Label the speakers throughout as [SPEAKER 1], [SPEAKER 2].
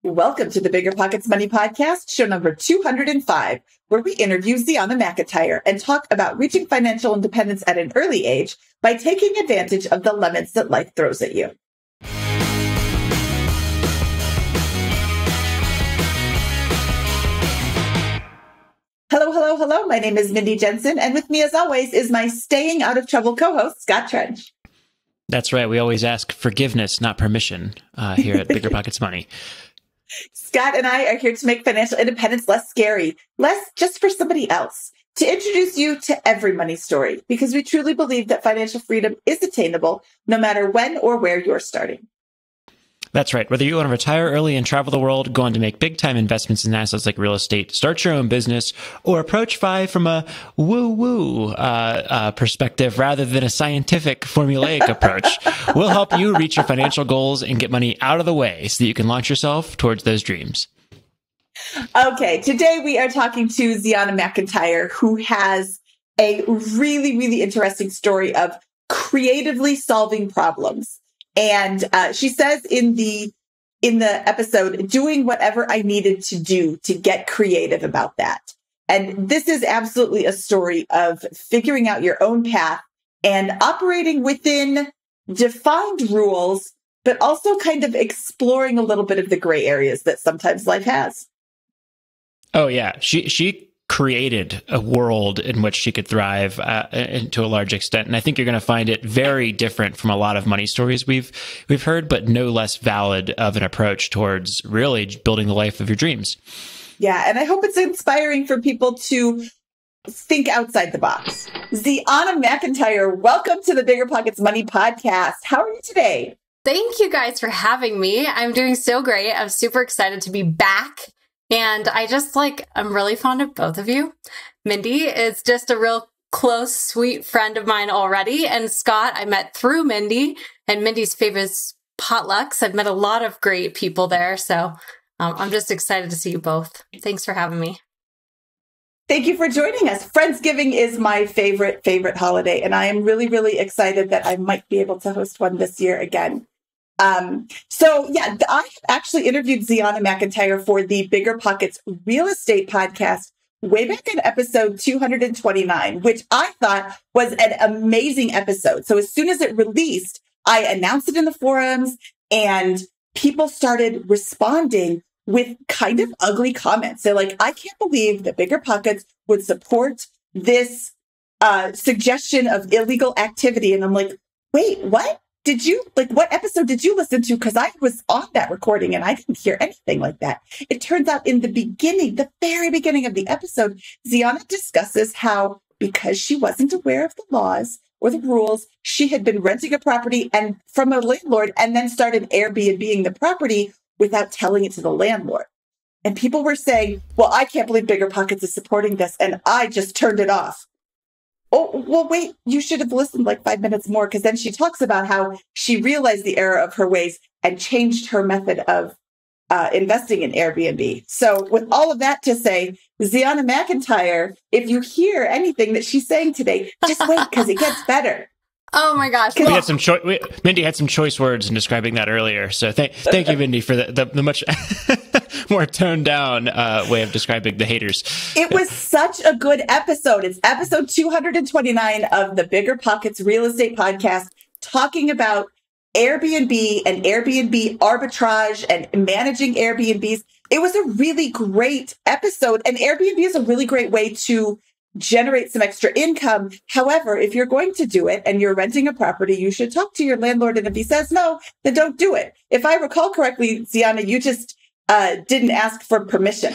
[SPEAKER 1] Welcome to the BiggerPockets Money Podcast, show number 205, where we interview Zeona McIntyre and talk about reaching financial independence at an early age by taking advantage of the lemons that life throws at you. Hello, hello, hello. My name is Mindy Jensen, and with me, as always, is my staying out of trouble co-host, Scott Trench.
[SPEAKER 2] That's right. We always ask forgiveness, not permission, here at BiggerPockets Money.
[SPEAKER 1] Scott and I are here to make financial independence less scary, less just for somebody else, to introduce you to every money story, because we truly believe that financial freedom is attainable no matter when or where you're starting.
[SPEAKER 2] That's right. Whether you want to retire early and travel the world, go on to make big-time investments in assets like real estate, start your own business, or approach FI from a woo-woo perspective rather than a scientific, formulaic approach, we'll help you reach your financial goals and get money out of the way so that you can launch yourself towards those dreams.
[SPEAKER 1] Okay, today we are talking to Zeona McIntyre, who has a really, really interesting story of creatively solving problems. And she says in the episode, doing whatever I needed to do to get creative about that. And this is absolutely a story of figuring out your own path and operating within defined rules, but also kind of exploring a little bit of the gray areas that sometimes life has.
[SPEAKER 2] Oh, yeah. She created a world in which she could thrive to a large extent. And I think you're going to find it very different from a lot of money stories we've heard, but no less valid of an approach towards really building the life of your dreams. Yeah.
[SPEAKER 1] And I hope it's inspiring for people to think outside the box. Zeona McIntyre, welcome to the BiggerPockets Money Podcast. How are you today?
[SPEAKER 3] Thank you guys for having me. I'm doing so great. I'm super excited to be back. And I'm really fond of both of you. Mindy is just a real close, sweet friend of mine already. And Scott, I met through Mindy and Mindy's favorite potlucks. I've met a lot of great people there. So I'm just excited to see you both. Thanks for having me.
[SPEAKER 1] Thank you for joining us. Friendsgiving is my favorite holiday. And I am really, really excited that I might be able to host one this year again. I actually interviewed Zeona McIntyre for the BiggerPockets Real Estate Podcast way back in episode 229, which I thought was an amazing episode. So as soon as it released, I announced it in the forums and people started responding with kind of ugly comments. They're like, I can't believe that BiggerPockets would support this suggestion of illegal activity. And I'm like, wait, what? What episode did you listen to? Because I was on that recording and I didn't hear anything like that. It turns out in the very beginning of the episode, Zeona discusses how because she wasn't aware of the laws or the rules, she had been renting a property and from a landlord and then started Airbnb-ing the property without telling it to the landlord. And people were saying, well, I can't believe BiggerPockets is supporting this. And I just turned it off. Oh, well, wait, you should have listened like 5 minutes more, because then she talks about how she realized the error of her ways and changed her method of investing in Airbnb. So with all of that to say, Zeona McIntyre, if you hear anything that she's saying today, just wait, because it gets better.
[SPEAKER 3] Oh my gosh.
[SPEAKER 2] We had some Mindy had some choice words in describing that earlier. So thank you, Mindy, for the much more toned down way of describing the haters.
[SPEAKER 1] It was such a good episode. It's episode 229 of the BiggerPockets Real Estate Podcast, talking about Airbnb and Airbnb arbitrage and managing Airbnbs. It was a really great episode. And Airbnb is a really great way to generate some extra income. However, if you're going to do it and you're renting a property, you should talk to your landlord. And if he says no, then don't do it. If I recall correctly, Zeona, you just didn't ask for permission.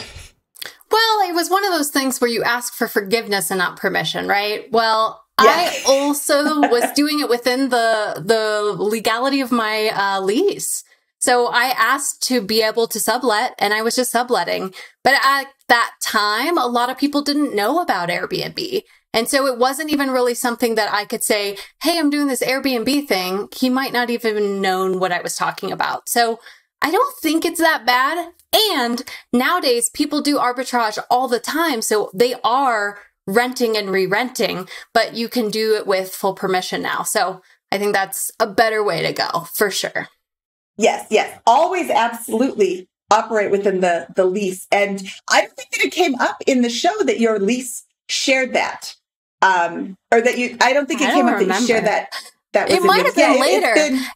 [SPEAKER 3] Well, it was one of those things where you ask for forgiveness and not permission, right? Well, yeah. I also was doing it within the legality of my lease. So I asked to be able to sublet, and I was just subletting. But at that time, a lot of people didn't know about Airbnb. And so it wasn't even really something that I could say, hey, I'm doing this Airbnb thing. He might not even known what I was talking about. So I don't think it's that bad. And nowadays, people do arbitrage all the time. So they are renting and re-renting, but you can do it with full permission now. So I think that's a better way to go, for sure.
[SPEAKER 1] Yes, yes. Always absolutely operate within the lease. And I don't think that it came up in the show that your lease shared that. Or that I don't think it came up that you shared that. That was
[SPEAKER 3] it might have been later,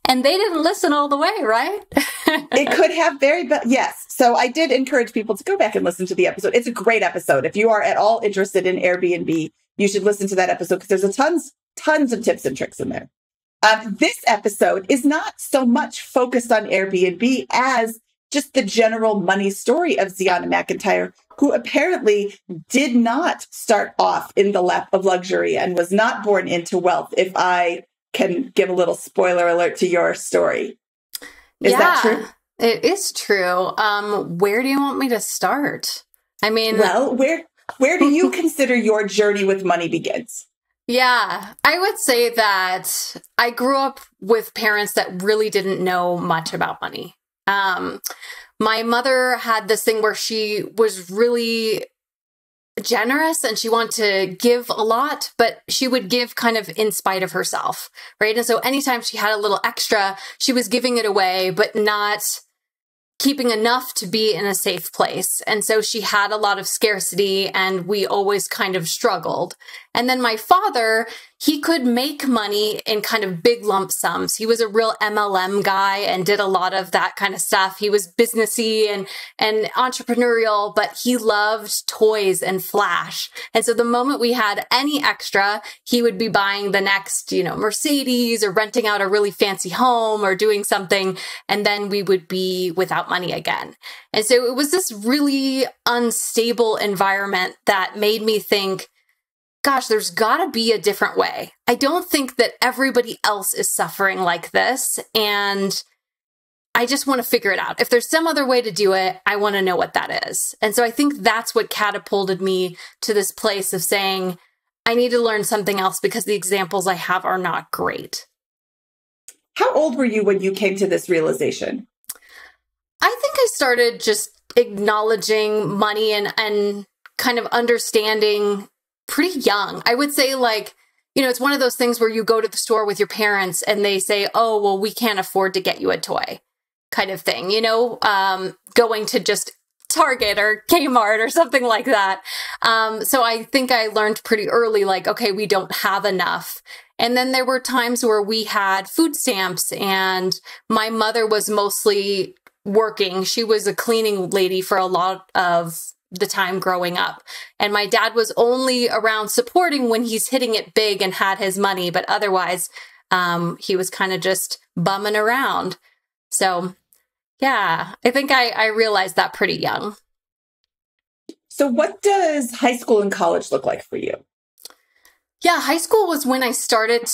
[SPEAKER 3] and they didn't listen all the way, right?
[SPEAKER 1] It could have yes. So I did encourage people to go back and listen to the episode. It's a great episode. If you are at all interested in Airbnb, you should listen to that episode because there's tons of tips and tricks in there. This episode is not so much focused on Airbnb as just the general money story of Zeona McIntyre, who apparently did not start off in the lap of luxury and was not born into wealth, if I can give a little spoiler alert to your story. Is that true?
[SPEAKER 3] It is true. Where do you want me to start? I mean,
[SPEAKER 1] well, where do you consider your journey with money begins?
[SPEAKER 3] Yeah, I would say that I grew up with parents that really didn't know much about money. My mother had this thing where she was really generous and she wanted to give a lot, but she would give kind of in spite of herself, right? And so anytime she had a little extra, she was giving it away, but not keeping enough to be in a safe place. And so she had a lot of scarcity and we always kind of struggled. And then my father, he could make money in kind of big lump sums. He was a real MLM guy and did a lot of that kind of stuff. He was businessy and entrepreneurial, but he loved toys and flash. And so the moment we had any extra, he would be buying the next, Mercedes or renting out a really fancy home or doing something. And then we would be without money again. And so it was this really unstable environment that made me think, gosh, there's got to be a different way. I don't think that everybody else is suffering like this. And I just want to figure it out. If there's some other way to do it, I want to know what that is. And so I think that's what catapulted me to this place of saying, I need to learn something else because the examples I have are not great.
[SPEAKER 1] How old were you when you came to this realization?
[SPEAKER 3] I think I started just acknowledging money and kind of understanding pretty young. I would say it's one of those things where you go to the store with your parents and they say, oh, well, we can't afford to get you a toy kind of thing, going to just Target or Kmart or something like that. So I think I learned pretty early, okay, we don't have enough. And then there were times where we had food stamps and my mother was mostly working. She was a cleaning lady for a lot of the time growing up. And my dad was only around supporting when he's hitting it big and had his money, but otherwise, he was kind of just bumming around. So yeah, I think I realized that pretty young.
[SPEAKER 1] So what does high school and college look like for you?
[SPEAKER 3] Yeah, high school was when I started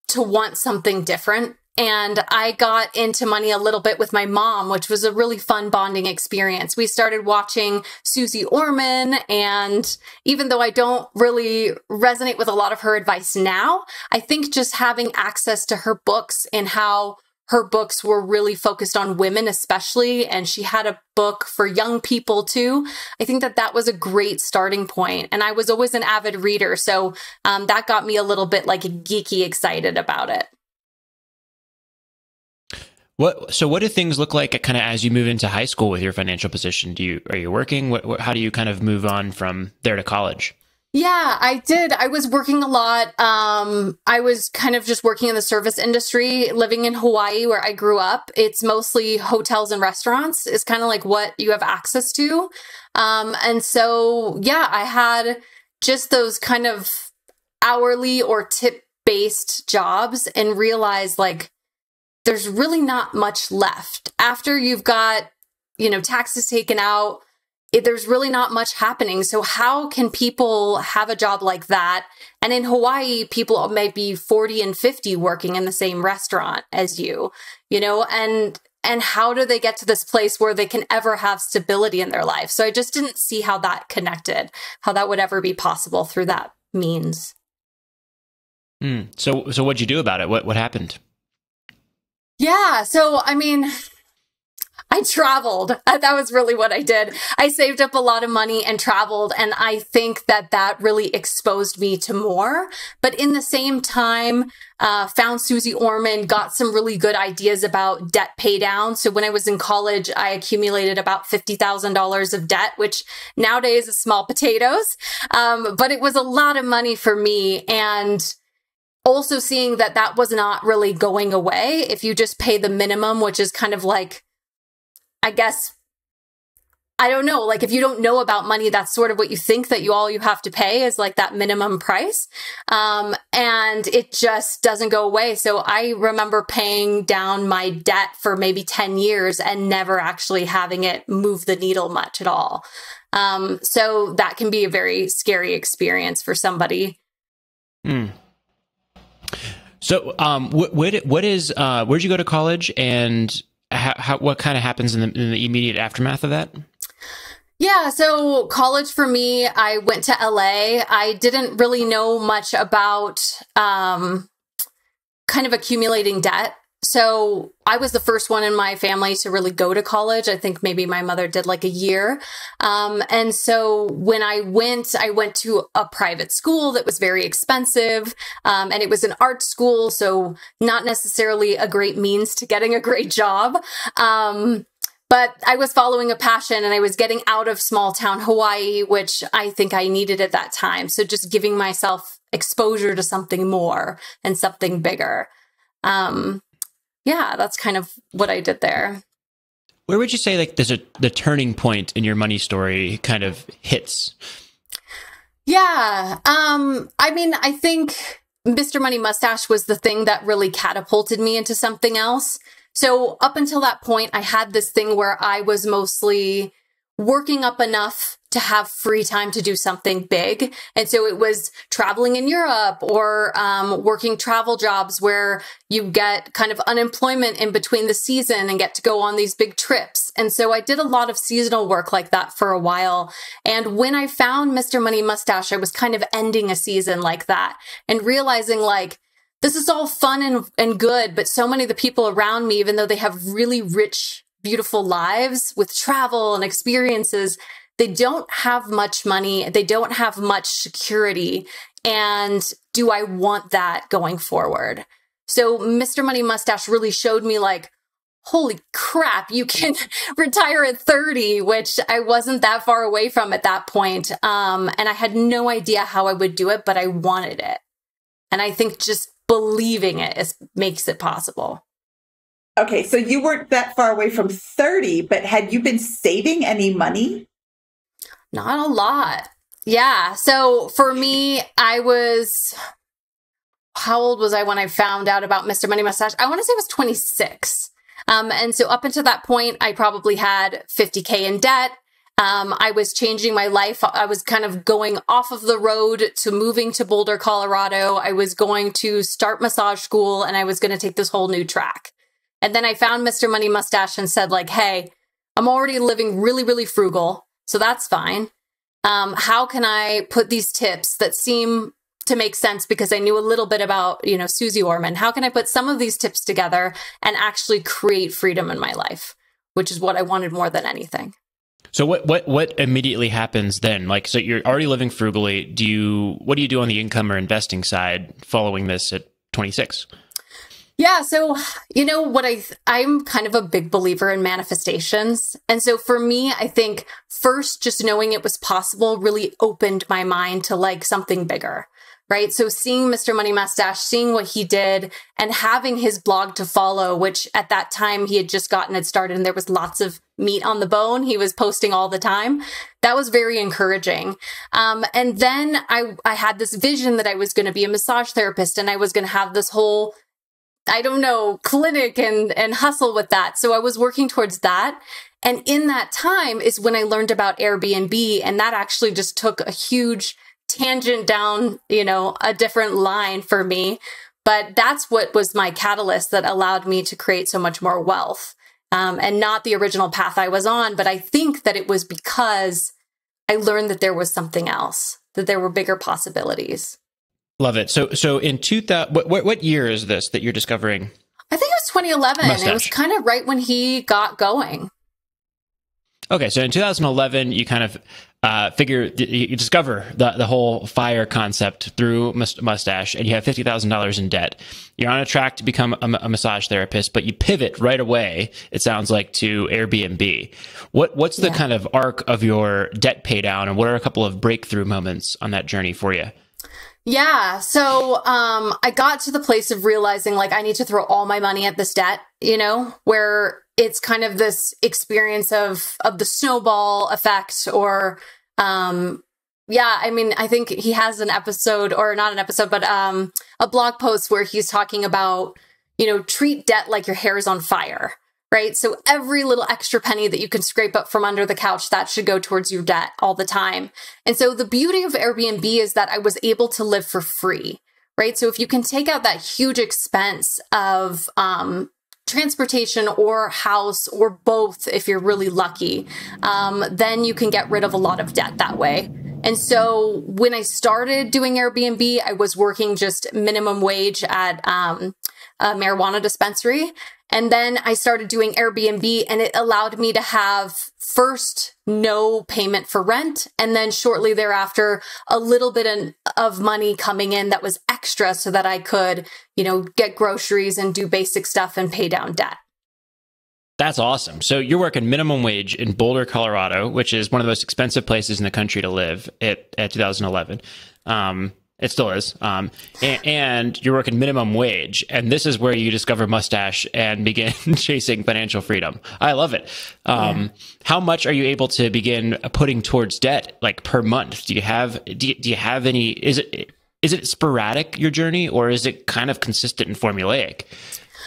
[SPEAKER 3] to want something different. And I got into money a little bit with my mom, which was a really fun bonding experience. We started watching Suze Orman, and even though I don't really resonate with a lot of her advice now, I think just having access to her books and how her books were really focused on women especially, and she had a book for young people too. I think that was a great starting point. And I was always an avid reader, so that got me a little bit geeky excited about it.
[SPEAKER 2] So what do things look like kind of as you move into high school with your financial position? Are you working? How do you kind of move on from there to college?
[SPEAKER 3] Yeah, I did. I was working a lot. I was kind of just working in the service industry, living in Hawaii where I grew up. It's mostly hotels and restaurants is kind of what you have access to. And so, yeah, I had just those kind of hourly or tip-based jobs and realized there's really not much left. After you've got, taxes taken out, there's really not much happening. So how can people have a job like that? And in Hawaii, people might be 40 and 50 working in the same restaurant as you, and how do they get to this place where they can ever have stability in their life? So I just didn't see how that connected, how that would ever be possible through that means.
[SPEAKER 2] So what'd you do about it? What happened?
[SPEAKER 3] Yeah. So, I traveled. That was really what I did. I saved up a lot of money and traveled. And I think that that really exposed me to more. But in the same time, found Suze Orman, got some really good ideas about debt pay down. So when I was in college, I accumulated about $50,000 of debt, which nowadays is small potatoes. But it was a lot of money for me. And also seeing that that was not really going away if you just pay the minimum, which is kind of like, I guess, I don't know, like if you don't know about money, that's sort of what you think that all you have to pay is like that minimum price. And it just doesn't go away. So I remember paying down my debt for maybe 10 years and never actually having it move the needle much at all. So that can be a very scary experience for somebody.
[SPEAKER 2] Mm. So, where'd you go to college, and what kind of happens in the immediate aftermath of that?
[SPEAKER 3] Yeah, so college for me, I went to LA. I didn't really know much about kind of accumulating debt. So I was the first one in my family to really go to college. I think maybe my mother did like a year. And so when I went to a private school that was very expensive. And it was an art school, so not necessarily a great means to getting a great job. But I was following a passion, and I was getting out of small town Hawaii, which I think I needed at that time. So just giving myself exposure to something more and something bigger. Yeah, that's kind of what I did there.
[SPEAKER 2] Where would you say like the turning point in your money story kind of hits?
[SPEAKER 3] Yeah. I mean, I think Mr. Money Mustache was the thing that really catapulted me into something else. So up until that point, I had this thing where I was mostly working up enough to have free time to do something big. And so it was traveling in Europe or working travel jobs where you get kind of unemployment in between the season and get to go on these big trips. And so I did a lot of seasonal work like that for a while. And when I found Mr. Money Mustache, I was kind of ending a season like that and realizing like, this is all fun and good, but so many of the people around me, even though they have really rich, beautiful lives with travel and experiences, they don't have much money. They don't have much security. And do I want that going forward? So Mr. Money Mustache really showed me like, holy crap, you can retire at 30, which I wasn't that far away from at that point. And I had no idea how I would do it, but I wanted it. And I think just believing it makes it possible.
[SPEAKER 1] Okay, so you weren't that far away from 30, but had you been saving any money?
[SPEAKER 3] Not a lot. Yeah. So for me, how old was I when I found out about Mr. Money Mustache? I want to say I was 26. And so up until that point, I probably had $50K in debt. I was changing my life. I was kind of going off of the road to moving to Boulder, Colorado. I was going to start massage school, and I was going to take this whole new track. And then I found Mr. Money Mustache and said like, hey, I'm already living really, really frugal, so that's fine. How can I put these tips that seem to make sense because I knew a little bit about, Suze Orman. How can I put some of these tips together and actually create freedom in my life, which is what I wanted more than anything.
[SPEAKER 2] So what immediately happens then? Like, so you're already living frugally. What do you do on the income or investing side following this at 26?
[SPEAKER 3] Yeah. So, I'm kind of a big believer in manifestations. And so for me, I think first, just knowing it was possible really opened my mind to like something bigger. Right. So seeing Mr. Money Mustache, seeing what he did and having his blog to follow, which at that time he had just gotten it started and there was lots of meat on the bone. He was posting all the time. That was very encouraging. And then I had this vision that I was going to be a massage therapist and I was going to have this whole, clinic and hustle with that. So I was working towards that. And in that time is when I learned about Airbnb. And that actually just took a huge tangent down, a different line for me. But that's what was my catalyst that allowed me to create so much more wealth. And not the original path I was on, but I think that it was because I learned that there was something else, that there were bigger possibilities.
[SPEAKER 2] Love it. So in 2000, what year is this that you're discovering?
[SPEAKER 3] I think it was 2011.
[SPEAKER 2] Mustache.
[SPEAKER 3] It was kind of right when he got going.
[SPEAKER 2] Okay, so in 2011, you kind of you discover the whole FIRE concept through Mustache, and you have $50,000 in debt. You're on a track to become a massage therapist, but you pivot right away, it sounds like, to Airbnb. What's the kind of arc of your debt pay down, and what are a couple of breakthrough moments on that journey for you?
[SPEAKER 3] Yeah. So I got to the place of realizing, like, I need to throw all my money at this debt, where it's kind of this experience of the snowball effect, or I mean, I think he has an episode, or not an episode, but a blog post where he's talking about, treat debt like your hair is on fire, right? So every little extra penny that you can scrape up from under the couch, that should go towards your debt all the time. And so the beauty of Airbnb is that I was able to live for free, right? So if you can take out that huge expense of transportation or house or both, if you're really lucky, then you can get rid of a lot of debt that way. And so when I started doing Airbnb, I was working just minimum wage at a marijuana dispensary. And then I started doing Airbnb, and it allowed me to have first no payment for rent, and then shortly thereafter, a little bit of money coming in that was extra so that I could, get groceries and do basic stuff and pay down debt.
[SPEAKER 2] That's awesome. So you're working minimum wage in Boulder, Colorado, which is one of the most expensive places in the country to live at 2011. It still is. And you're working minimum wage. And this is where you discover Mustache and begin chasing financial freedom. I love it. How much are you able to begin putting towards debt, like, per month? Do you have any, is it sporadic, your journey, or is it kind of consistent and formulaic?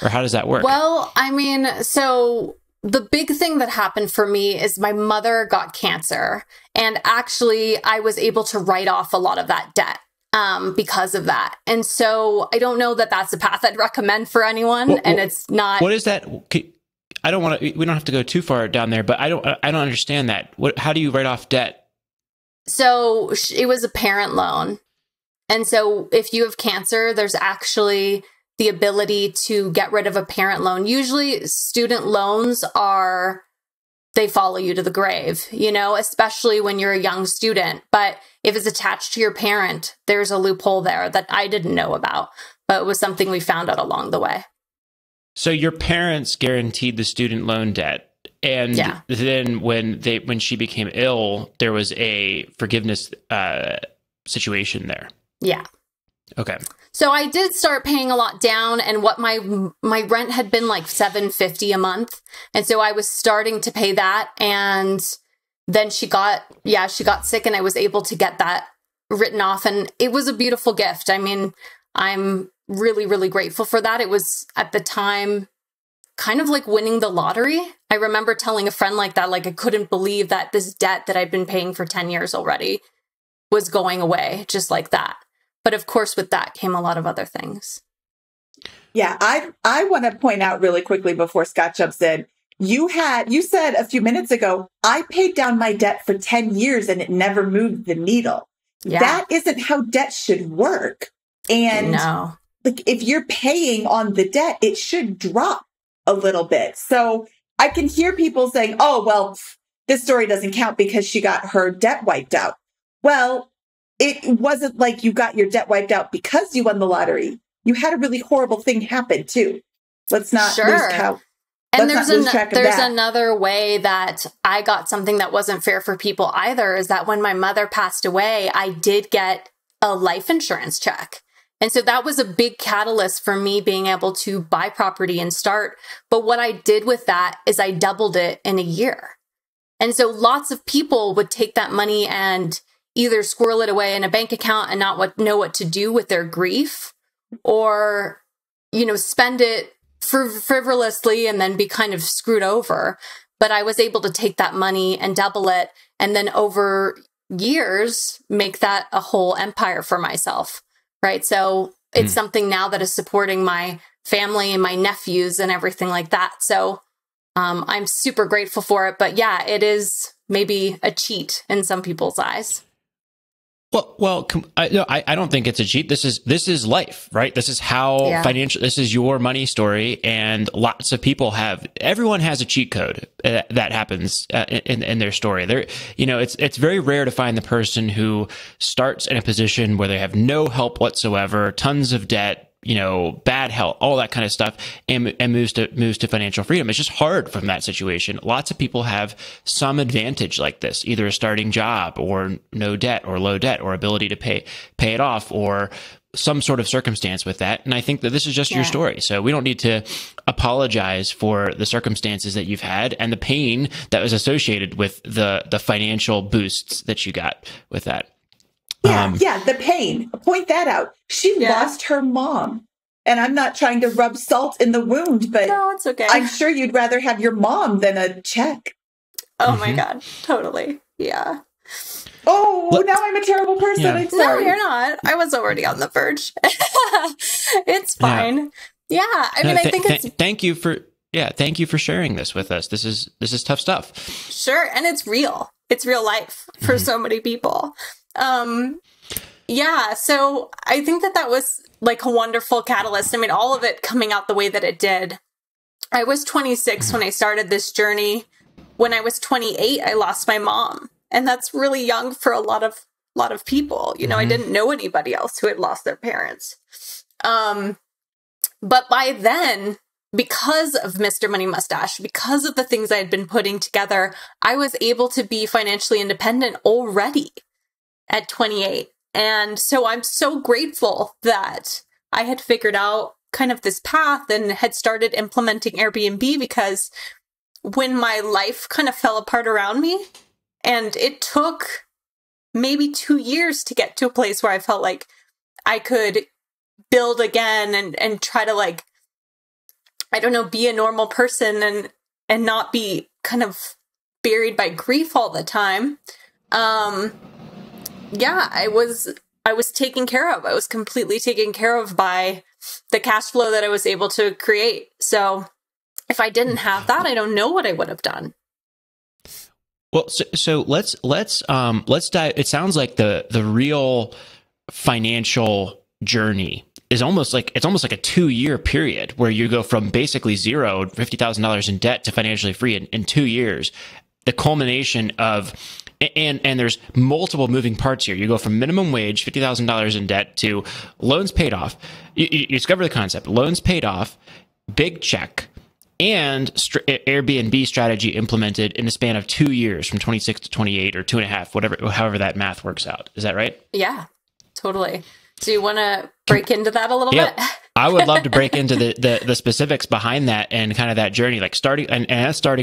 [SPEAKER 2] Or how does that work?
[SPEAKER 3] Well, I mean, so the big thing that happened for me is my mother got cancer. And actually, I was able to write off a lot of that debt because of that. And so I don't know that that's a path I'd recommend for anyone. And it's not.
[SPEAKER 2] What is that? I don't want to, we don't have to go too far down there, but I don't understand that. How do you write off debt?
[SPEAKER 3] So it was a parent loan. And so if you have cancer, there's actually the ability to get rid of a parent loan. Usually student loans they follow you to the grave, especially when you're a young student. But if it's attached to your parent, there's a loophole there that I didn't know about, but it was something we found out along the way.
[SPEAKER 2] So your parents guaranteed the student loan debt. And then when she became ill, there was a forgiveness situation there. Yeah. Okay.
[SPEAKER 3] So I did start paying a lot down, and what my rent had been like $750 a month. And so I was starting to pay that. And then she got sick, and I was able to get that written off. And it was a beautiful gift. I mean, I'm really, really grateful for that. It was at the time kind of like winning the lottery. I remember telling a friend like that, like, I couldn't believe that this debt that I'd been paying for 10 years already was going away just like that. But of course, with that came a lot of other things.
[SPEAKER 1] Yeah, I want to point out really quickly before Scott jumps in, you said a few minutes ago, I paid down my debt for 10 years and it never moved the needle. Yeah. That isn't how debt should work. And like, if you're paying on the debt, it should drop a little bit. So I can hear people saying, oh, well, this story doesn't count because she got her debt wiped out. Well, it wasn't like you got your debt wiped out because you won the lottery. You had a really horrible thing happen too. Let's not lose count.
[SPEAKER 3] And there's another way that I got something that wasn't fair for people either, is that when my mother passed away, I did get a life insurance check. And so that was a big catalyst for me being able to buy property and start. But what I did with that is I doubled it in a year. And so lots of people would take that money and either squirrel it away in a bank account and not know what to do with their grief, or, spend it frivolously and then be kind of screwed over. But I was able to take that money and double it, and then over years, make that a whole empire for myself, right? So it's something now that is supporting my family and my nephews and everything like that. So I'm super grateful for it. But yeah, it is maybe a cheat in some people's eyes.
[SPEAKER 2] I don't think it's a cheat. This is life, right? This is how this is your money story. And lots of people everyone has a cheat code that happens in their story. It's very rare to find the person who starts in a position where they have no help whatsoever, tons of debt, bad health, all that kind of stuff, and moves to financial freedom. It's just hard from that situation. Lots of people have some advantage like this, either a starting job or no debt or low debt or ability to pay it off or some sort of circumstance with that. And I think that this is just your story. So we don't need to apologize for the circumstances that you've had and the pain that was associated with the financial boosts that you got with that.
[SPEAKER 1] The pain. Point that out. She lost her mom. And I'm not trying to rub salt in the wound, but
[SPEAKER 3] no, it's okay.
[SPEAKER 1] I'm sure you'd rather have your mom than a check.
[SPEAKER 3] Oh my God. Totally. Yeah.
[SPEAKER 1] Oh, now I'm a terrible person.
[SPEAKER 2] Yeah.
[SPEAKER 1] I'm sorry.
[SPEAKER 3] No, you're not. I was already on the verge. It's fine. Yeah. I mean, I think it's...
[SPEAKER 2] Thank you for sharing this with us. This is tough stuff.
[SPEAKER 3] Sure. And it's real. It's real life for so many people. So I think that was like a wonderful catalyst. I mean, all of it coming out the way that it did. I was 26 when I started this journey. When I was 28, I lost my mom. And that's really young for a lot of people. I didn't know anybody else who had lost their parents. But by then, because of Mr. Money Mustache, because of the things I had been putting together, I was able to be financially independent already at 28. And so I'm so grateful that I had figured out kind of this path and had started implementing Airbnb, because when my life kind of fell apart around me, and it took maybe 2 years to get to a place where I felt like I could build again and try to be a normal person and not be kind of buried by grief all the time. I was taken care of. I was completely taken care of by the cash flow that I was able to create. So if I didn't have that, I don't know what I would have done.
[SPEAKER 2] Well, so let's dive. It sounds like the real financial journey is almost like a 2-year period where you go from basically zero, $50,000 in debt, to financially free in 2 years. The culmination of and there's multiple moving parts here. You go from minimum wage, $50,000 in debt, to loans paid off. You discover the concept: loans paid off, big check, and Airbnb strategy implemented in the span of 2 years, from 26 to 28 or 2.5, however that math works out. Is that right?
[SPEAKER 3] Yeah, totally. Do you want to break into that a little bit?
[SPEAKER 2] I would love to break into the specifics behind that and kind of that journey, like starting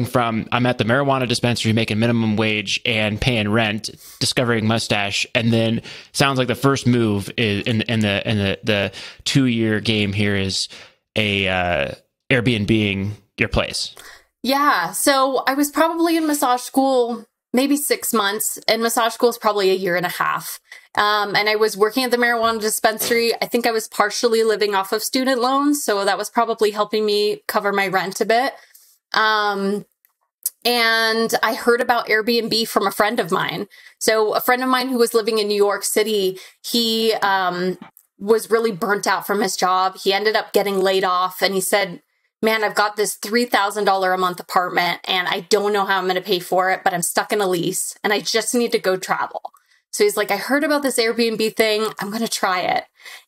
[SPEAKER 2] from, I'm at the marijuana dispensary making minimum wage and paying rent, discovering Mustache, and then sounds like the first move is in the 2-year game here is Airbnb-ing your place.
[SPEAKER 3] Yeah. So I was probably in massage school maybe 6 months, and massage school is probably 1.5 years. And I was working at the marijuana dispensary. I think I was partially living off of student loans, so that was probably helping me cover my rent a bit. And I heard about Airbnb from a friend of mine. So a friend of mine who was living in New York City, he was really burnt out from his job. He ended up getting laid off, and he said, man, I've got this $3,000 a month apartment and I don't know how I'm going to pay for it, but I'm stuck in a lease and I just need to go travel. So he's like, I heard about this Airbnb thing. I'm going to try it.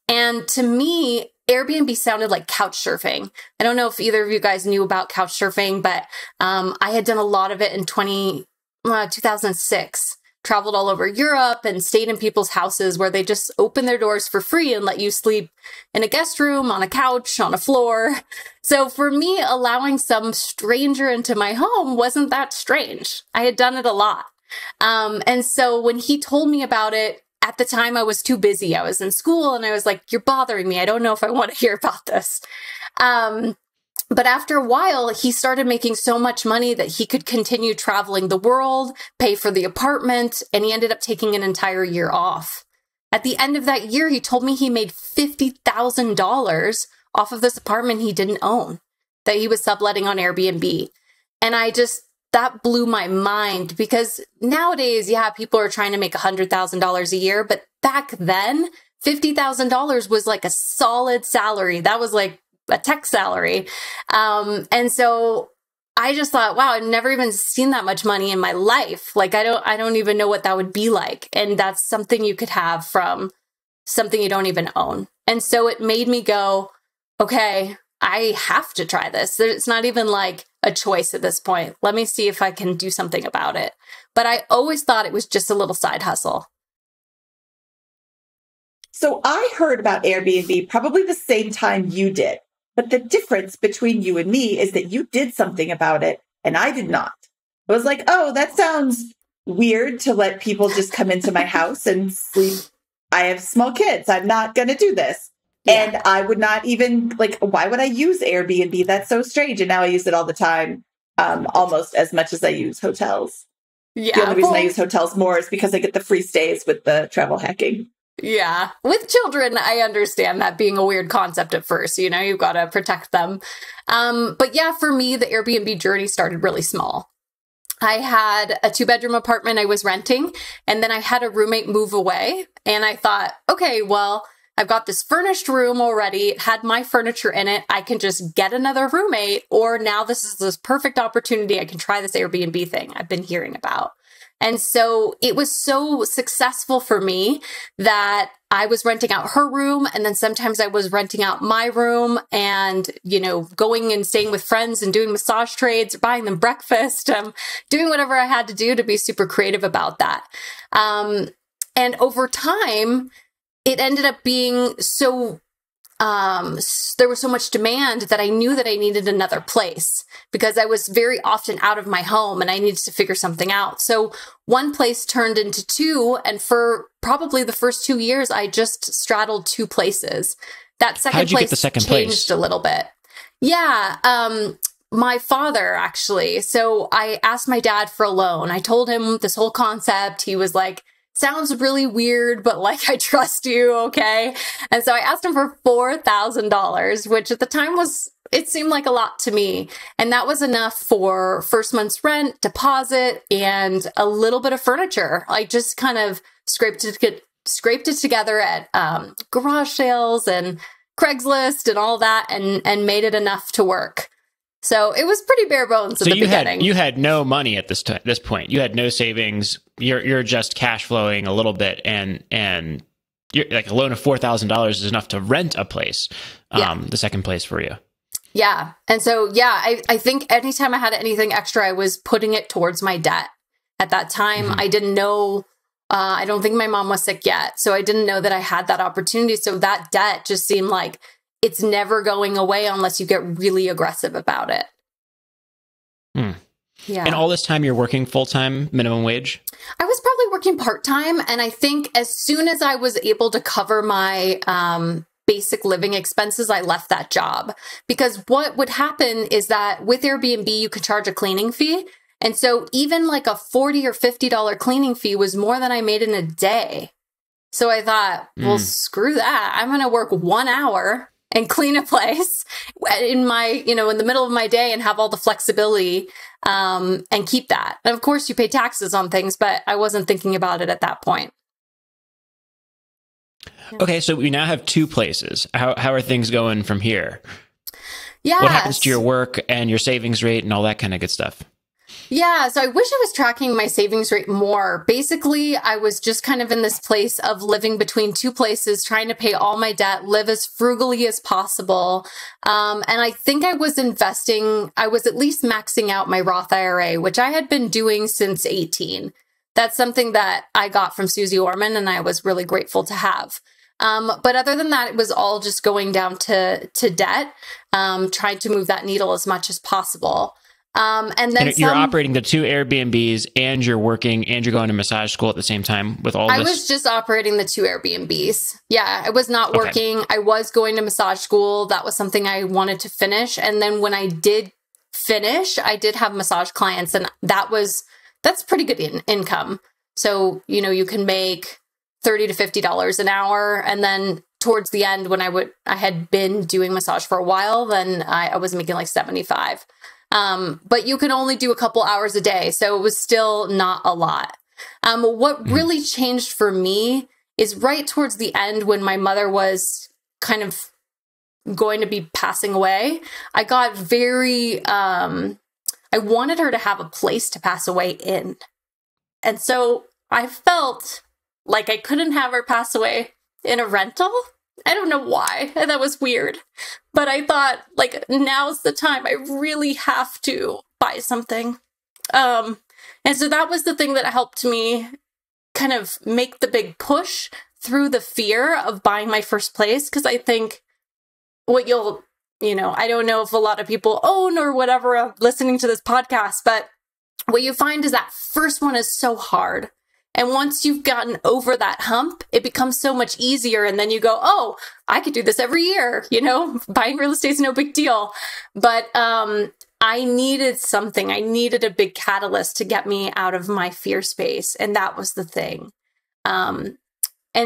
[SPEAKER 3] And to me, Airbnb sounded like couch surfing. I don't know if either of you guys knew about couch surfing, but I had done a lot of it in 2006. Traveled all over Europe and stayed in people's houses where they just open their doors for free and let you sleep in a guest room, on a couch, on a floor. So for me, allowing some stranger into my home wasn't that strange. I had done it a lot. And so when he told me about it, at the time I was too busy. I was in school and I was like, you're bothering me. I don't know if I want to hear about this. But after a while, he started making so much money that he could continue traveling the world, pay for the apartment, and he ended up taking an entire year off. At the end of that year, he told me he made $50,000 off of this apartment he didn't own, that he was subletting on Airbnb. And that blew my mind, because nowadays, yeah, people are trying to make $100,000 a year, but back then, $50,000 was like a solid salary. That was like a tech salary. And so I just thought, wow, I've never even seen that much money in my life. Like, I don't even know what that would be like. And that's something you could have from something you don't even own. And so it made me go, okay, I have to try this. It's not even like a choice at this point. Let me see if I can do something about it. But I always thought it was just a little side hustle.
[SPEAKER 1] So I heard about Airbnb probably the same time you did. But the difference between you and me is that you did something about it and I did not. I was like, oh, that sounds weird to let people just come into my house and sleep. I have small kids. I'm not going to do this. Yeah. And I would not even, like, why would I use Airbnb? That's so strange. And now I use it all the time, almost as much as I use hotels. Yeah. The only reason I use hotels more is because I get the free stays with the travel hacking.
[SPEAKER 3] Yeah. With children, I understand that being a weird concept at first. You know, you've got to protect them. But yeah, for me, the Airbnb journey started really small. I had a 2-bedroom apartment I was renting, and then I had a roommate move away. And I thought, okay, well, I've got this furnished room already. It had my furniture in it. I can just get another roommate, or now this is this perfect opportunity. I can try this Airbnb thing I've been hearing about. And so it was so successful for me that I was renting out her room, and then sometimes I was renting out my room and, you know, going and staying with friends and doing massage trades, buying them breakfast, doing whatever I had to do to be super creative about that. And over time, it ended up being so, there was so much demand that I knew that I needed another place, because I was very often out of my home and I needed to figure something out. So one place turned into two. And for probably the first 2 years, I just straddled 2 places. That second place changed a little bit. Yeah. My father, actually. So I asked my dad for a loan. I told him this whole concept. He was like, sounds really weird, but like, I trust you. Okay. And so I asked him for $4,000, which at the time it seemed like a lot to me. And that was enough for first month's rent, deposit, and a little bit of furniture. I just kind of scraped it together at garage sales and Craigslist and all that, and made it enough to work. So it was pretty bare bones at the beginning.
[SPEAKER 2] You had no money at this point. You had no savings. You're just cash flowing a little bit, and you're like, a loan of $4,000 is enough to rent a place, the second place for you.
[SPEAKER 3] Yeah. And so, yeah, I think anytime I had anything extra, I was putting it towards my debt. At that time, mm-hmm. I didn't know, I don't think my mom was sick yet. So I didn't know that I had that opportunity. So that debt just seemed like it's never going away unless you get really aggressive about it.
[SPEAKER 2] Hmm. Yeah. And all this time you're working full-time, minimum wage?
[SPEAKER 3] I was probably working part-time. And I think as soon as I was able to cover my basic living expenses, I left that job. Because what would happen is that with Airbnb, you could charge a cleaning fee. And so even like a $40 or $50 cleaning fee was more than I made in a day. So I thought, well, screw that. I'm going to work 1 hour and clean a place in my, in the middle of my day and have all the flexibility and keep that. And of course, you pay taxes on things, but I wasn't thinking about it at that point.
[SPEAKER 2] Okay, so we now have 2 places. How are things going from here?
[SPEAKER 3] Yeah.
[SPEAKER 2] What happens to your work and your savings rate and all that kind of good stuff?
[SPEAKER 3] Yeah, so I wish I was tracking my savings rate more. Basically, I was just kind of in this place of living between 2 places, trying to pay all my debt, live as frugally as possible. And I think I was at least maxing out my Roth IRA, which I had been doing since 18. That's something that I got from Suze Orman, and I was really grateful to have. But other than that, it was all just going down to debt, trying to move that needle as much as possible. And then
[SPEAKER 2] you're operating the 2 Airbnbs, and you're working, and you're going to massage school at the same time with all this?
[SPEAKER 3] I was just operating the 2 Airbnbs. Yeah, I was not working. Okay. I was going to massage school. That was something I wanted to finish. And then when I did finish, I did have massage clients, and that's pretty good income. So, you can make $30 to $50 an hour. And then towards the end, when I had been doing massage for a while, then I was making like $75. But you can only do a couple hours a day. So it was still not a lot. What really changed for me is right towards the end when my mother was kind of going to be passing away. I got very, I wanted her to have a place to pass away in. And so I felt like I couldn't have her pass away in a rental. I don't know why. That was weird. But I thought, like, now's the time. I really have to buy something. And so that was the thing that helped me kind of make the big push through the fear of buying my first place. Because I think what I don't know if a lot of people own or whatever listening to this podcast, but what you find is that first one is so hard. And once you've gotten over that hump, it becomes so much easier. And then you go, oh, I could do this every year. Buying real estate is no big deal. But I needed something. I needed a big catalyst to get me out of my fear space. And that was the thing. And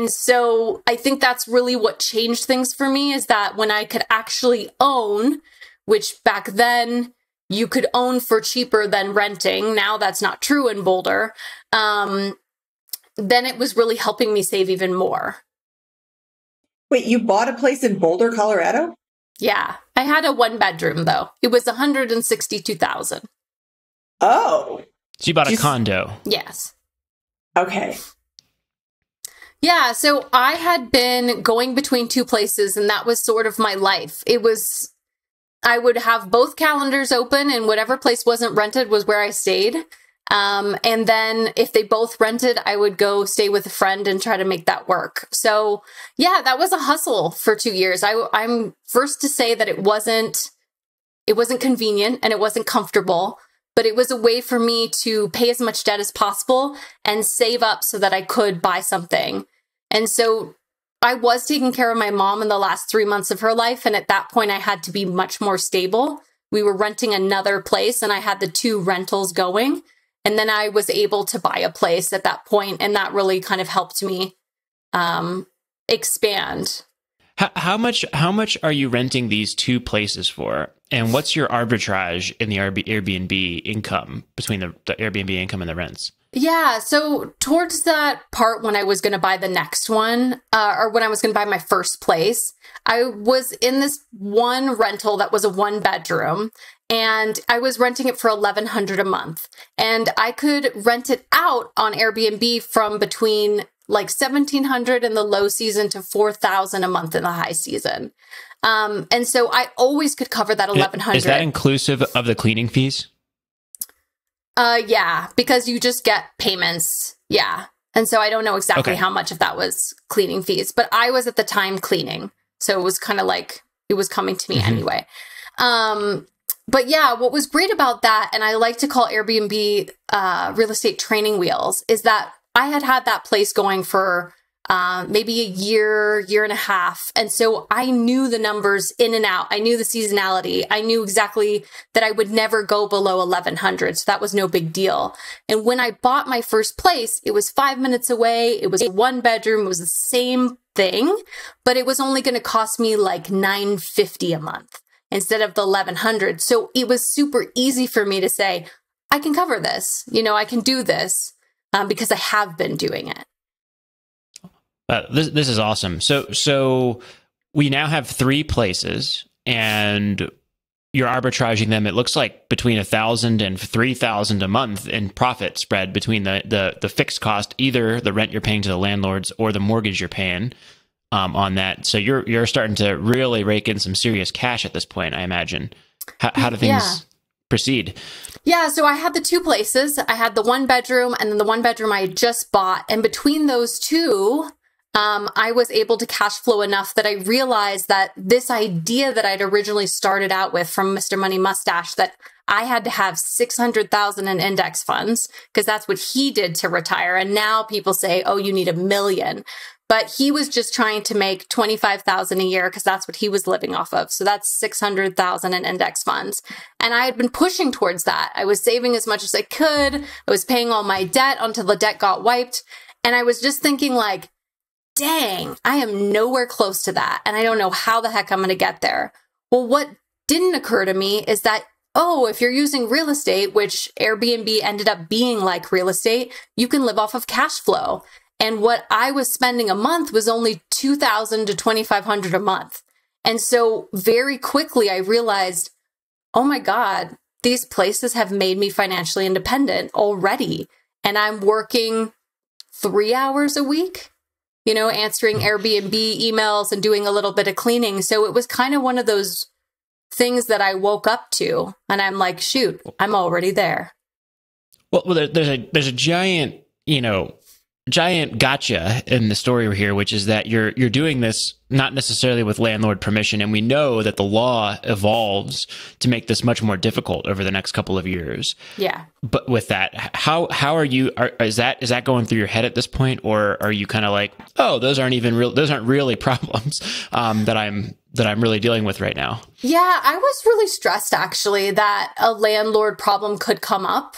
[SPEAKER 3] so I think that's really what changed things for me, is that when I could actually own, which back then you could own for cheaper than renting. Now that's not true in Boulder. Then it was really helping me save even more.
[SPEAKER 1] Wait, you bought a place in Boulder, Colorado?
[SPEAKER 3] Yeah. I had a 1-bedroom though. It was $162,000.
[SPEAKER 1] Oh.
[SPEAKER 2] So you bought a condo.
[SPEAKER 3] Yes.
[SPEAKER 1] Okay.
[SPEAKER 3] Yeah, so I had been going between two places, and that was sort of my life. I would have both calendars open, and whatever place wasn't rented was where I stayed. And then if they both rented, I would go stay with a friend and try to make that work. So yeah, that was a hustle for 2 years. I'm first to say that it wasn't convenient and it wasn't comfortable, but it was a way for me to pay as much debt as possible and save up so that I could buy something. And so I was taking care of my mom in the last 3 months of her life. And at that point, I had to be much more stable. We were renting another place and I had the 2 rentals going. And then I was able to buy a place at that point, and that really kind of helped me expand.
[SPEAKER 2] How much are you renting these 2 places for? And what's your arbitrage in the Airbnb income between the Airbnb income and the rents?
[SPEAKER 3] Yeah, so towards that part when I was going to buy the next one, or when I was going to buy my first place, I was in this one rental that was a 1-bedroom, and I was renting it for $1,100 a month. And I could rent it out on Airbnb from between like $1,700 in the low season to $4,000 a month in the high season. And so I always could cover that $1,100.
[SPEAKER 2] Is that inclusive of the cleaning fees?
[SPEAKER 3] Yeah, because you just get payments. Yeah. And so I don't know exactly how much of that was cleaning fees, but I was at the time cleaning. So it was kind of like it was coming to me anyway. But yeah, what was great about that, and I like to call Airbnb real estate training wheels, is that I had that place going for maybe a year and a half. And so I knew the numbers in and out. I knew the seasonality. I knew exactly that I would never go below 1,100. So that was no big deal. And when I bought my first place, it was 5 minutes away. It was a 1-bedroom. It was the same thing, but it was only going to cost me like $950 a month instead of the 1,100. So it was super easy for me to say, I can cover this. I can do this because I have been doing it.
[SPEAKER 2] This is awesome. So we now have 3 places, and you're arbitraging them. It looks like between $1,000 and $3,000 a month in profit spread between the fixed cost, either the rent you're paying to the landlords or the mortgage you're paying on that. So you're starting to really rake in some serious cash at this point, I imagine. How do things proceed?
[SPEAKER 3] Yeah, so I had the 2 places. I had the 1-bedroom and then the 1-bedroom I had just bought, and between those 2. I was able to cash flow enough that I realized that this idea that I'd originally started out with from Mr. Money Mustache, that I had to have $600,000 in index funds because that's what he did to retire. And now people say, oh, you need $1 million. But he was just trying to make $25,000 a year because that's what he was living off of. So that's $600,000 in index funds. And I had been pushing towards that. I was saving as much as I could. I was paying all my debt until the debt got wiped. And I was just thinking like, dang, I am nowhere close to that. And I don't know how the heck I'm going to get there. Well, what didn't occur to me is that oh, if you're using real estate, which Airbnb ended up being like real estate, you can live off of cash flow. And what I was spending a month was only $2,000 to $2,500 a month. And so very quickly I realized, oh my God, these places have made me financially independent already. And I'm working 3 hours a week, you know, answering Airbnb emails and doing a little bit of cleaning. So it was kind of one of those things that I woke up to and I'm like, shoot, I'm already there.
[SPEAKER 2] Well, there's a giant, giant gotcha in the story here, which is that you're doing this not necessarily with landlord permission, and we know that the law evolves to make this much more difficult over the next couple of years.
[SPEAKER 3] Yeah.
[SPEAKER 2] But with that, how are you? Is that going through your head at this point, or are you kind of like, oh, those aren't really problems that I'm really dealing with right now?
[SPEAKER 3] Yeah, I was really stressed actually that a landlord problem could come up.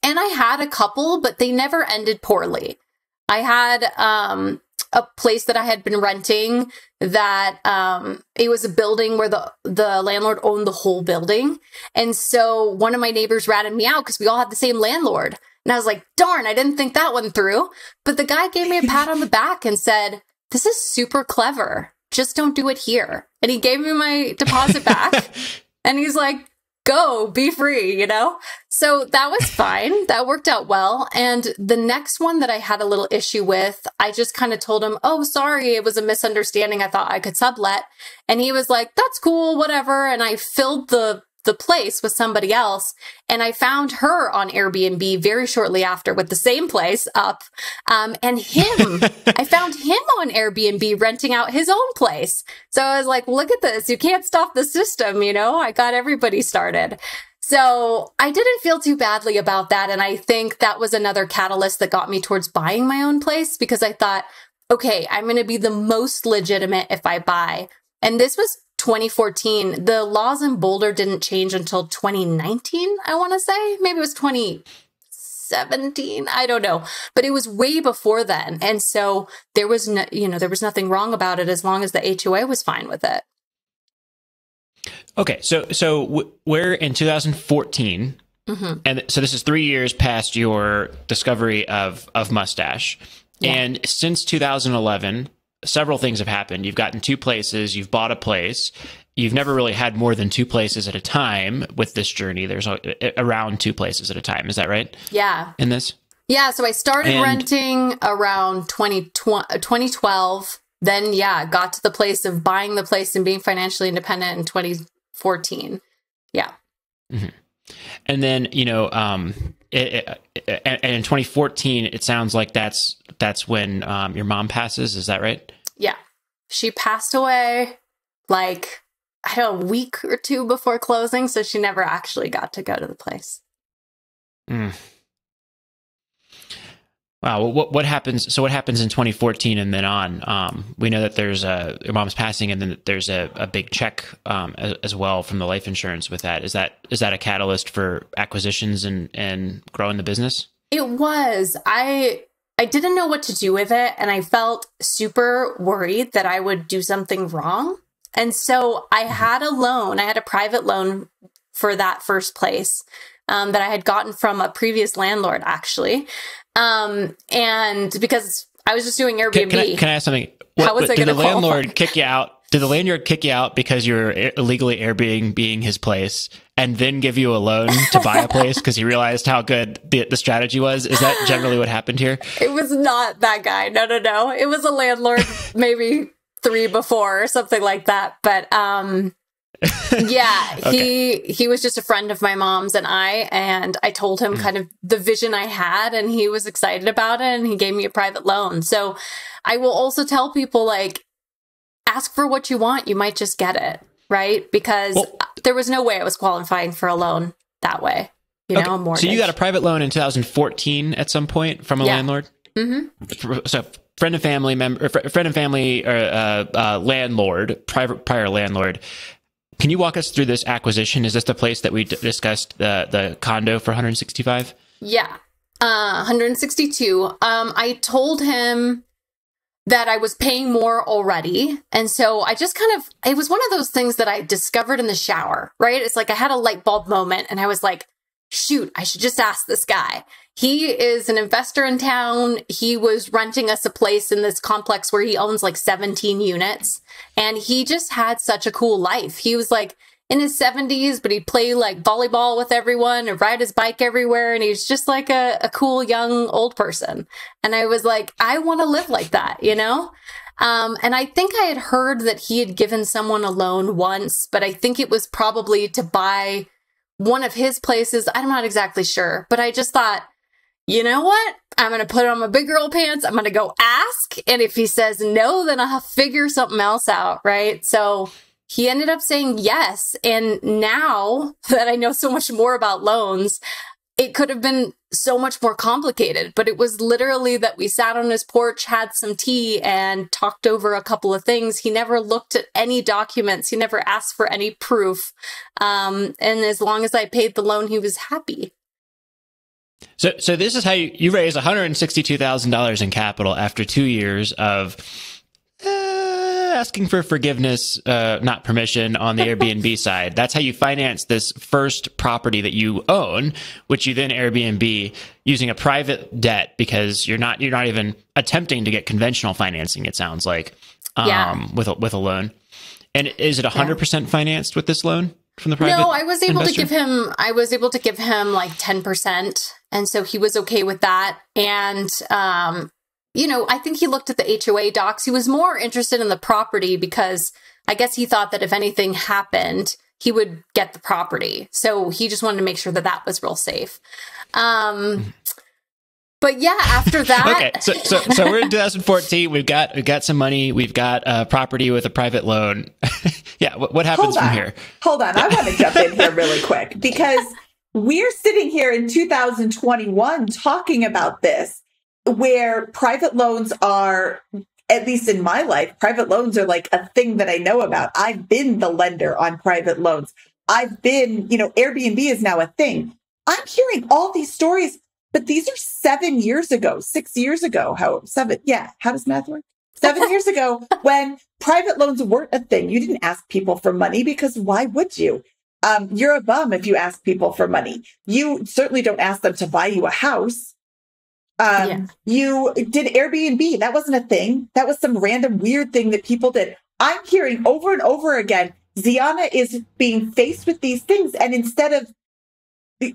[SPEAKER 3] And I had a couple, but they never ended poorly. I had a place that I had been renting that it was a building where the landlord owned the whole building. And so one of my neighbors ratted me out because we all had the same landlord. And I was like, darn, I didn't think that one through. But the guy gave me a pat on the back and said, this is super clever. Just don't do it here. And he gave me my deposit back. And he's like, go, be free, you know? So that was fine. That worked out well. And the next one that I had a little issue with, I just kind of told him, oh, sorry, it was a misunderstanding. I thought I could sublet. And he was like, that's cool, whatever. And I filled the place with somebody else. And I found her on Airbnb very shortly after with the same place up. And I found him on Airbnb renting out his own place. So I was like, look at this. You can't stop the system. You know, I got everybody started. So I didn't feel too badly about that. And I think that was another catalyst that got me towards buying my own place because I thought, okay, I'm going to be the most legitimate if I buy. And this was 2014. The laws in Boulder didn't change until 2019, I want to say. Maybe it was 2017. I don't know. But it was way before then. And so there was there was nothing wrong about it as long as the HOA was fine with it.
[SPEAKER 2] Okay. So we're in 2014. Mm-hmm. And so this is 3 years past your discovery of Mustache. Yeah. And since 2011, several things have happened. You've gotten two places, you've bought a place. You've never really had more than two places at a time with this journey. There's around two places at a time. Is that right? Yeah. In this?
[SPEAKER 3] Yeah. So I started renting around 2012. Then, got to the place of buying the place and being financially independent in 2014. Yeah.
[SPEAKER 2] Mm-hmm. And then, and in 2014, it sounds like that's when your mom passes. Is that right?
[SPEAKER 3] Yeah. She passed away like, I don't know, a week or two before closing. So she never actually got to go to the place.
[SPEAKER 2] Mm. Wow. What happens? So what happens in 2014 and then on? We know that there's your mom's passing, and then there's a big check as well from the life insurance with that. Is that a catalyst for acquisitions and growing the business?
[SPEAKER 3] It was. I didn't know what to do with it, and I felt super worried that I would do something wrong. And so I had a loan. I had a private loan for that first place that I had gotten from a previous landlord, actually. And because I was just doing Airbnb.
[SPEAKER 2] Can I ask something?
[SPEAKER 3] How was I going to qualify?
[SPEAKER 2] Did the landlord kick you out? Did the landlord kick you out because you're illegally Airbnb-ing his place and then give you a loan to buy a place because he realized how good the strategy was? Is that generally what happened here?
[SPEAKER 3] It was not that guy. No. It was a landlord maybe 3 before or something like that. But yeah, okay. He was just a friend of my mom's and I told him kind of the vision I had, and he was excited about it, and he gave me a private loan. So I will also tell people, like, ask for what you want. You might just get it, right? Because there was no way I was qualifying for a loan that way, a mortgage.
[SPEAKER 2] So you got a private loan in 2014 at some point from a landlord? Mm-hmm. So friend and family landlord, prior landlord. Can you walk us through this acquisition? Is this the place that we discussed, the condo for 165?
[SPEAKER 3] Yeah. 162. I told him that I was paying more already. And so I just it was one of those things that I discovered in the shower, right? It's like I had a light bulb moment and I was like, shoot, I should just ask this guy. He is an investor in town. He was renting us a place in this complex where he owns like 17 units. And he just had such a cool life. He was like in his 70s, but he'd play like volleyball with everyone and ride his bike everywhere. And he's just like a cool young old person. And I was like, I want to live like that, you know? And I think I had heard that he had given someone a loan once, but I think it was probably to buy one of his places. I'm not exactly sure, but I just thought, you know what? I'm going to put on my big girl pants. I'm going to go ask. And if he says no, then I'll have to figure something else out, right? So he ended up saying yes. And now that I know so much more about loans, it could have been so much more complicated, but it was literally that we sat on his porch, had some tea, and talked over a couple of things. He never looked at any documents. He never asked for any proof. And as long as I paid the loan, he was happy.
[SPEAKER 2] So this is how you raise $162,000 in capital after 2 years of asking for forgiveness, not permission on the Airbnb side. That's how you finance this first property that you own, which you then Airbnb using a private debt because you're not even attempting to get conventional financing. It sounds like with a loan. And is it 100% financed with this loan from the private?
[SPEAKER 3] No, I was able
[SPEAKER 2] investor?
[SPEAKER 3] to give him like 10%, and so he was okay with that. And you know, I think he looked at the HOA docs. He was more interested in the property because I guess he thought that if anything happened, he would get the property. So he just wanted to make sure that that was real safe. But yeah, after that.
[SPEAKER 2] Okay, so we're in 2014. We've got some money. We've got a property with a private loan. Yeah, what happens from here?
[SPEAKER 1] Hold on, I want to jump in here really quick because we're sitting here in 2021 talking about this, where private loans are, at least in my life, private loans are like a thing that I know about. I've been the lender on private loans. I've been, Airbnb is now a thing. I'm hearing all these stories, but these are 7 years ago, 6 years ago. How does math work? 7 years ago when private loans weren't a thing. You didn't ask people for money because why would you? You're a bum if you ask people for money. You certainly don't ask them to buy you a house. You did Airbnb. That wasn't a thing. That was some random weird thing that people did. I'm hearing over and over again, Zeona is being faced with these things. And instead of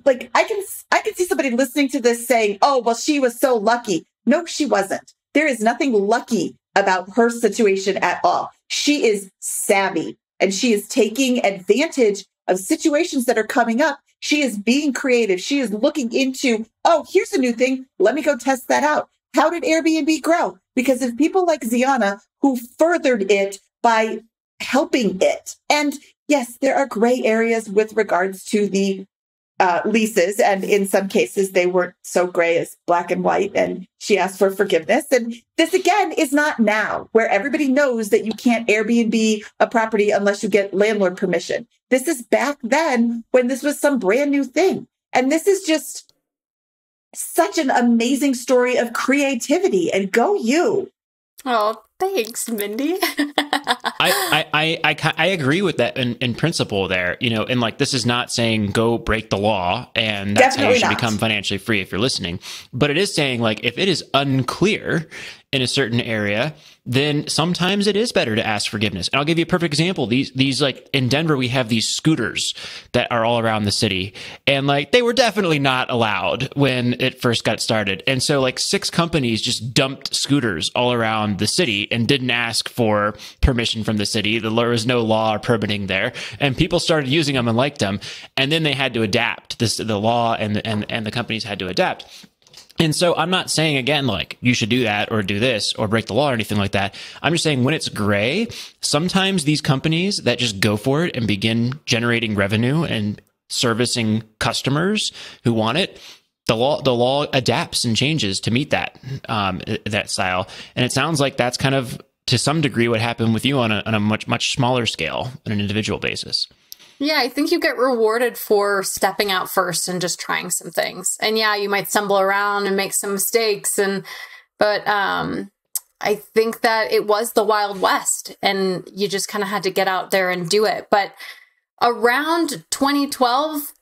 [SPEAKER 1] like, I can see somebody listening to this saying, oh, well, she was so lucky. No, she wasn't. There is nothing lucky about her situation at all. She is savvy and she is taking advantage of situations that are coming up. She is being creative. She is looking into, oh, here's a new thing. Let me go test that out. How did Airbnb grow? Because of people like Zeona who furthered it by helping it. And yes, there are gray areas with regards to the leases. And in some cases, they weren't so gray as black and white. And she asked for forgiveness. And this, again, is not now where everybody knows that you can't Airbnb a property unless you get landlord permission. This is back then when this was some brand new thing. And this is just such an amazing story of creativity. And go you.
[SPEAKER 3] Oh, thanks, Mindy.
[SPEAKER 2] I agree with that in principle there, and like, this is not saying go break the law and that's how you should become financially free if you're listening. But it is saying, like, if it is unclear in a certain area, then sometimes it is better to ask forgiveness. And I'll give you a perfect example. These like in Denver, we have these scooters that are all around the city. And like, they were definitely not allowed when it first got started. And so like 6 companies just dumped scooters all around the city and didn't ask for permission from the city. There was no law or permitting there. And people started using them and liked them. And then they had to adapt the law and the companies had to adapt. And so I'm not saying, again, like, you should do that or do this or break the law or anything like that. I'm just saying when it's gray, sometimes these companies that just go for it and begin generating revenue and servicing customers who want it, the law adapts and changes to meet that style. And it sounds like that's kind of, to some degree, what happened with you on a much smaller scale on an individual basis.
[SPEAKER 3] Yeah, I think you get rewarded for stepping out first and just trying some things. And yeah, you might stumble around and make some mistakes, but I think that it was the Wild West and you just kind of had to get out there and do it. But around 2012,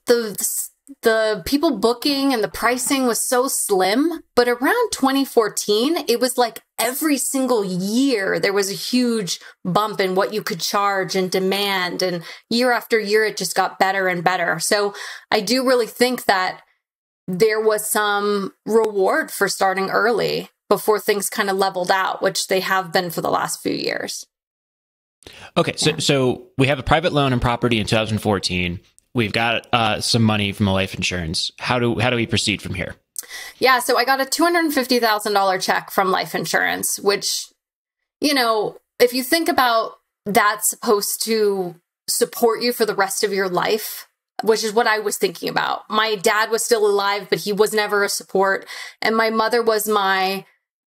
[SPEAKER 3] the people booking and the pricing was so slim. But around 2014, it was like every single year there was a huge bump in what you could charge and demand. And year after year, it just got better and better. So I do really think that there was some reward for starting early before things kind of leveled out, which they have been for the last few years.
[SPEAKER 2] Okay, so we have a private loan and property in 2014. We've got some money from the life insurance. How do we proceed from here?
[SPEAKER 3] Yeah, so I got a $250,000 check from life insurance, which, you know, if you think about that's supposed to support you for the rest of your life, which is what I was thinking about. My dad was still alive, but he was never a support. And my mother was my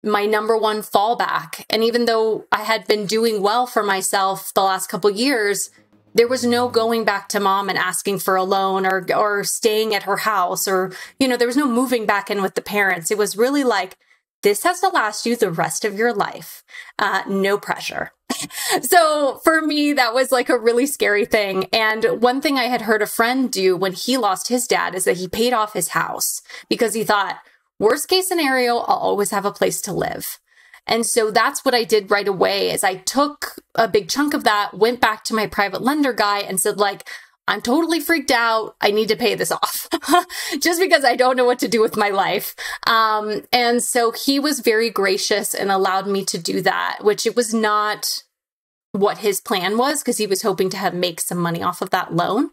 [SPEAKER 3] number one fallback. And even though I had been doing well for myself the last couple of years, there was no going back to mom and asking for a loan or staying at her house or, you know, there was no moving back in with the parents. It was really like, this has to last you the rest of your life. No pressure. So for me, that was like a really scary thing. And one thing I had heard a friend do when he lost his dad is that he paid off his house because he thought, worst case scenario, I'll always have a place to live. And so that's what I did right away is I took a big chunk of that, went back to my private lender guy and said, like, I'm totally freaked out. I need to pay this off just because I don't know what to do with my life. And so he was very gracious and allowed me to do that, which it was not what his plan was because he was hoping to make some money off of that loan.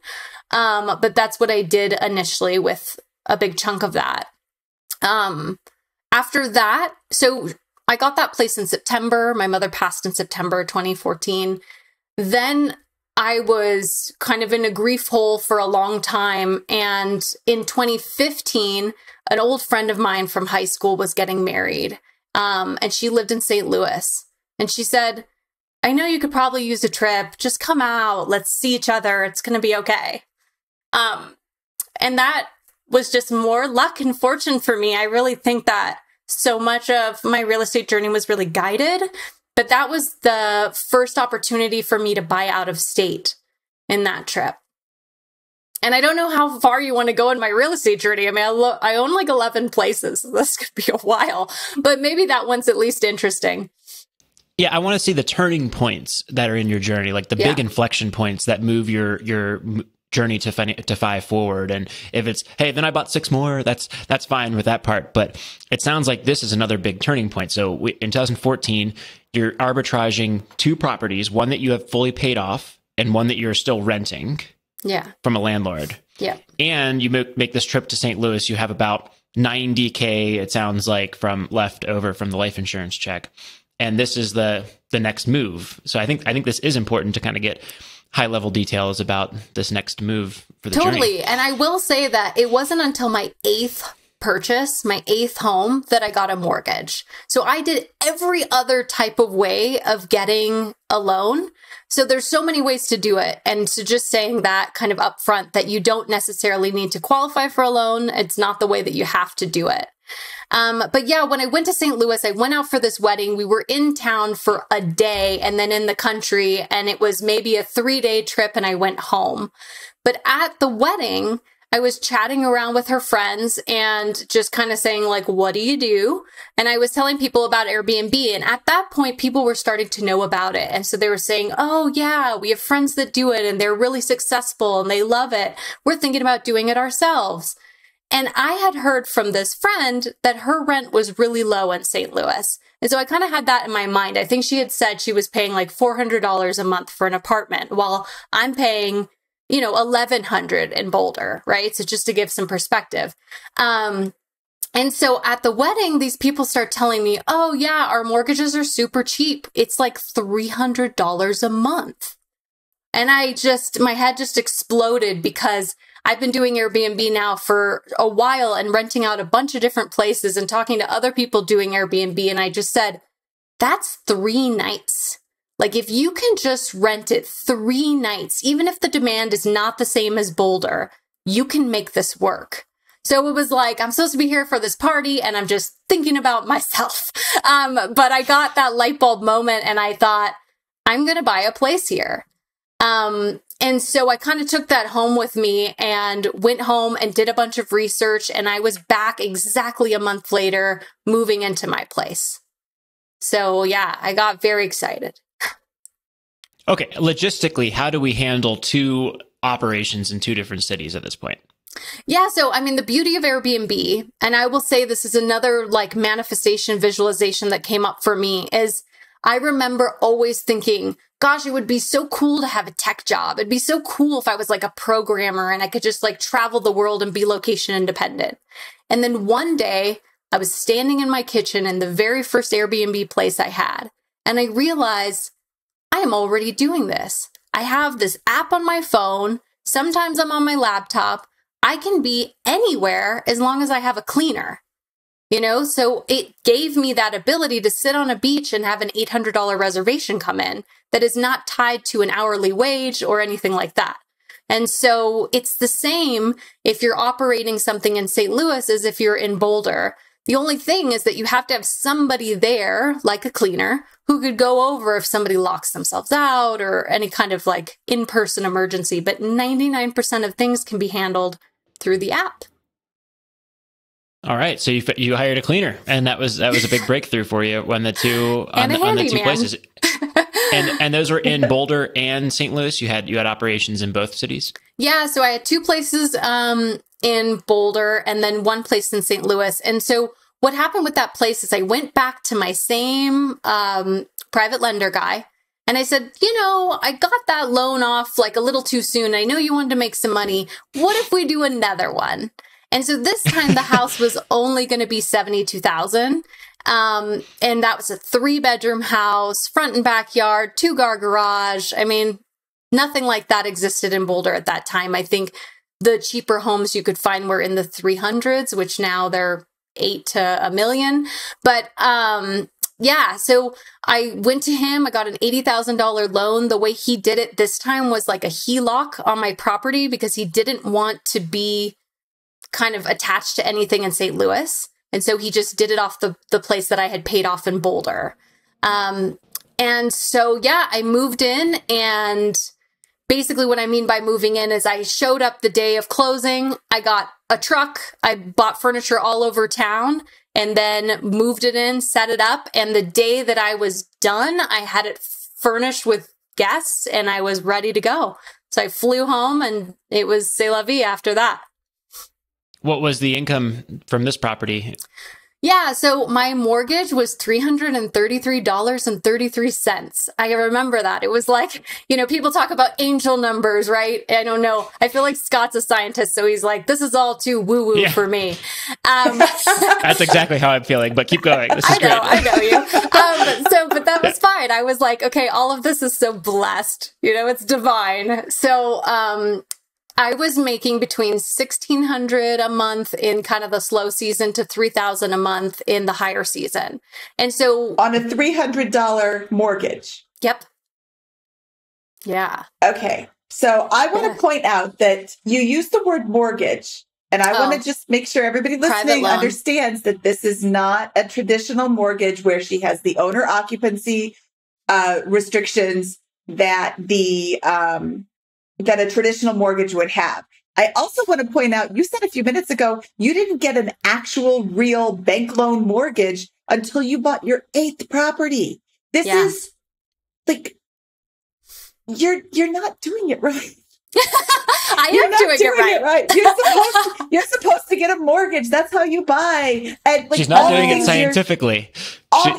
[SPEAKER 3] But that's what I did initially with a big chunk of that. After that, so I got that place in September. My mother passed in September 2014. Then I was kind of in a grief hole for a long time. And in 2015, an old friend of mine from high school was getting married. And she lived in St. Louis. And she said, I know you could probably use a trip. Just come out. Let's see each other. It's going to be okay. And that was just more luck and fortune for me. I really think that so much of my real estate journey was really guided, but that was the first opportunity for me to buy out of state in that trip. And I don't know how far you want to go in my real estate journey. I mean, I own like 11 places. So this could be a while, but maybe that one's at least interesting.
[SPEAKER 2] Yeah, I want to see the turning points that are in your journey, like the big inflection points that move your journey to five forward. And if it's, hey, then I bought 6 more, that's fine with that part. But it sounds like this is another big turning point. So in 2014, you're arbitraging 2 properties, one that you have fully paid off and one that you're still renting from a landlord. Yeah. And you make this trip to St. Louis. You have about $90K, it sounds like, from left over from the life insurance check. And this is the next move. So I think this is important to kind of get high-level details about this next move for the journey.
[SPEAKER 3] And I will say that it wasn't until my 8th purchase, my 8th home, that I got a mortgage. So I did every other type of way of getting a loan. So there's so many ways to do it. And so just saying that kind of upfront that you don't necessarily need to qualify for a loan, it's not the way that you have to do it. But yeah, when I went to St. Louis, I went out for this wedding. We were in town for a day and then in the country, and it was maybe a 3-day trip and I went home. But at the wedding, I was chatting around with her friends and just kind of saying like, what do you do? And I was telling people about Airbnb. And at that point, people were starting to know about it. And so they were saying, oh yeah, we have friends that do it and they're really successful and they love it. We're thinking about doing it ourselves. And I had heard from this friend that her rent was really low in St. Louis. And so I kind of had that in my mind. I think she had said she was paying like $400 a month for an apartment while I'm paying, you know, $1,100 in Boulder, right? So just to give some perspective. And so at the wedding, these people start telling me, oh yeah, our mortgages are super cheap. It's like $300 a month. And my head just exploded because I've been doing Airbnb now for a while and renting out a bunch of different places and talking to other people doing Airbnb. And I just said, that's 3 nights. Like if you can just rent it 3 nights, even if the demand is not the same as Boulder, you can make this work. So it was like, I'm supposed to be here for this party and I'm just thinking about myself. But I got that light bulb moment and I thought, I'm going to buy a place here. And so I kind of took that home with me and went home and did a bunch of research. And I was back exactly a month later, moving into my place. So yeah, I got very excited.
[SPEAKER 2] Okay. Logistically, how do we handle 2 operations in 2 different cities at this point?
[SPEAKER 3] Yeah. So, I mean, the beauty of Airbnb, and I will say this is another like manifestation visualization that came up for me, is I remember always thinking, gosh, it would be so cool to have a tech job. It'd be so cool if I was like a programmer and I could just like travel the world and be location independent. And then one day I was standing in my kitchen in the very first Airbnb place I had, and I realized I am already doing this. I have this app on my phone. Sometimes I'm on my laptop. I can be anywhere as long as I have a cleaner. You know, so it gave me that ability to sit on a beach and have an $800 reservation come in that is not tied to an hourly wage or anything like that. And so it's the same if you're operating something in St. Louis as if you're in Boulder. The only thing is that you have to have somebody there, like a cleaner, who could go over if somebody locks themselves out or any kind of like in-person emergency. But 99% of things can be handled through the app.
[SPEAKER 2] All right, so you hired a cleaner, and that was a big breakthrough for you when the 2 on the 2 places, and those were in Boulder and St. Louis. You had operations in both cities. Yeah,
[SPEAKER 3] so I had 2 places in Boulder and then 1 place in St. Louis. And so what happened with that place is I went back to my same private lender guy, and I said, you know, I got that loan off like a little too soon. I know you wanted to make some money. What if we do another one? And so this time the house was only going to be $72,000. And that was a 3-bedroom house, front and backyard, 2-car garage. I mean, nothing like that existed in Boulder at that time. I think the cheaper homes you could find were in the 300s, which now they're $8 to $1 million. But, yeah, so I went to him. I got an $80,000 loan. The way he did it this time was like a HELOC on my property because he didn't want to be kind of attached to anything in St. Louis. And so he just did it off the place that I had paid off in Boulder. And so, yeah, I moved in, and basically what I mean by moving in is I showed up the day of closing. I got a truck. I bought furniture all over town and then moved it in, set it up. And the day that I was done, I had it furnished with guests and I was ready to go. So I flew home and it was c'est la vie after that.
[SPEAKER 2] What was the income from this property?
[SPEAKER 3] Yeah, so my mortgage was $333.33. I remember that. It was like, you know, people talk about angel numbers, right? I don't know. I feel like Scott's a scientist, so he's like, this is all too woo-woo for me.
[SPEAKER 2] That's exactly how I'm feeling, but keep going. This is great.
[SPEAKER 3] I know you. But that was fine. I was like, okay, all of this is so blessed. You know, it's divine. So, I was making between $1,600 a month in kind of the slow season to $3,000 a month in the higher season. And so
[SPEAKER 1] on a $300 mortgage.
[SPEAKER 3] Yep. Yeah.
[SPEAKER 1] Okay. So I want to point out that you use the word mortgage, and I want to just make sure everybody listening understands that this is not a traditional mortgage where she has the owner occupancy restrictions that that a traditional mortgage would have. I also want to point out, you said a few minutes ago, you didn't get an actual real bank loan mortgage until you bought your 8th property. This is like, you're not doing it right.
[SPEAKER 3] I am doing it right.
[SPEAKER 1] You're supposed to get a mortgage. That's how you buy. And like,
[SPEAKER 2] she's not doing it scientifically.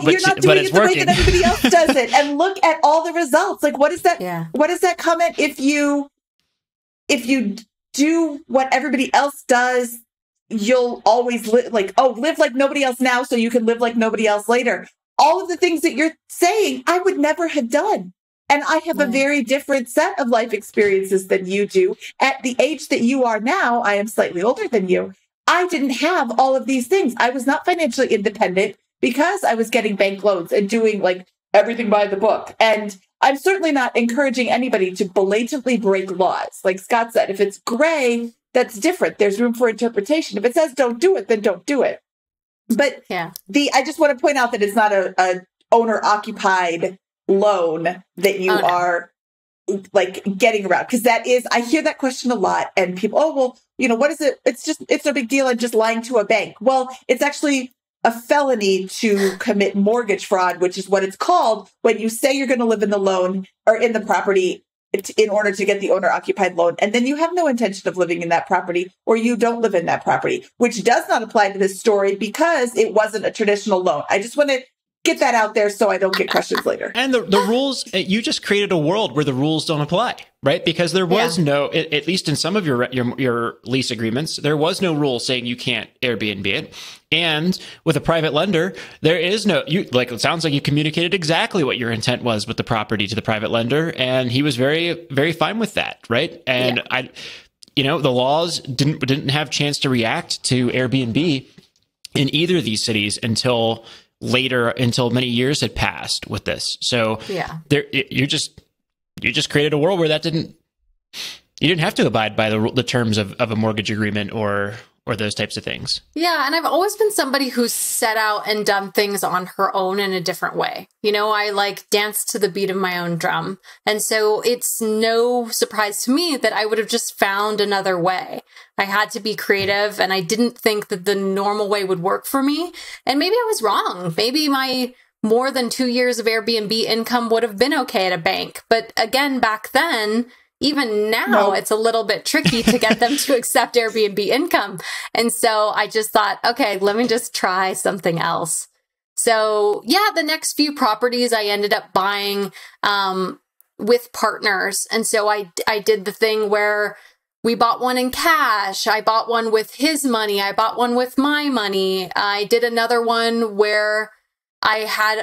[SPEAKER 1] You're not doing it the way that everybody else does it. And look at all the results. Like, what is that? Yeah. What does that come at? If you do what everybody else does, you'll always live like nobody else now, so you can live like nobody else later. All of the things that you're saying, I would never have done. And I have a very different set of life experiences than you do. At the age that you are now, I am slightly older than you. I didn't have all of these things. I was not financially independent because I was getting bank loans and doing like everything by the book. And I'm certainly not encouraging anybody to blatantly break laws. Like Scott said, if it's gray, that's different. There's room for interpretation. If it says don't do it, then don't do it. But I just want to point out that it's not a owner occupied loan that you are like getting around, because that is, I hear that question a lot, and people, what is it? It's no big deal. I'm just lying to a bank. Well, it's actually a felony to commit mortgage fraud, which is what it's called when you say you're going to live in the loan or in the property in order to get the owner occupied loan. And then you have no intention of living in that property, or you don't live in that property, which does not apply to this story because it wasn't a traditional loan. I just want to get that out there so I don't get questions later.
[SPEAKER 2] And the rules, you just created a world where the rules don't apply, right? Because there was no, at least in some of your lease agreements, there was no rule saying you can't Airbnb it. And with a private lender, there is no, it sounds like you communicated exactly what your intent was with the property to the private lender. And he was very, very fine with that, right? And the laws didn't have a chance to react to Airbnb in either of these cities until many years had passed with this. So you just created a world where you didn't have to abide by the terms of a mortgage agreement or those types of things. Yeah.
[SPEAKER 3] And I've always been somebody who's set out and done things on her own in a different way. I dance to the beat of my own drum. And so it's no surprise to me that I would have just found another way. I had to be creative, and I didn't think that the normal way would work for me. And maybe I was wrong. Maybe my more than 2 years of Airbnb income would have been okay at a bank. But again, back then, even now, it's a little bit tricky to get them to accept Airbnb income. And so I just thought, okay, let me just try something else. So the next few properties I ended up buying with partners. And so I did the thing where we bought one in cash. I bought one with his money. I bought one with my money. I did another one where I had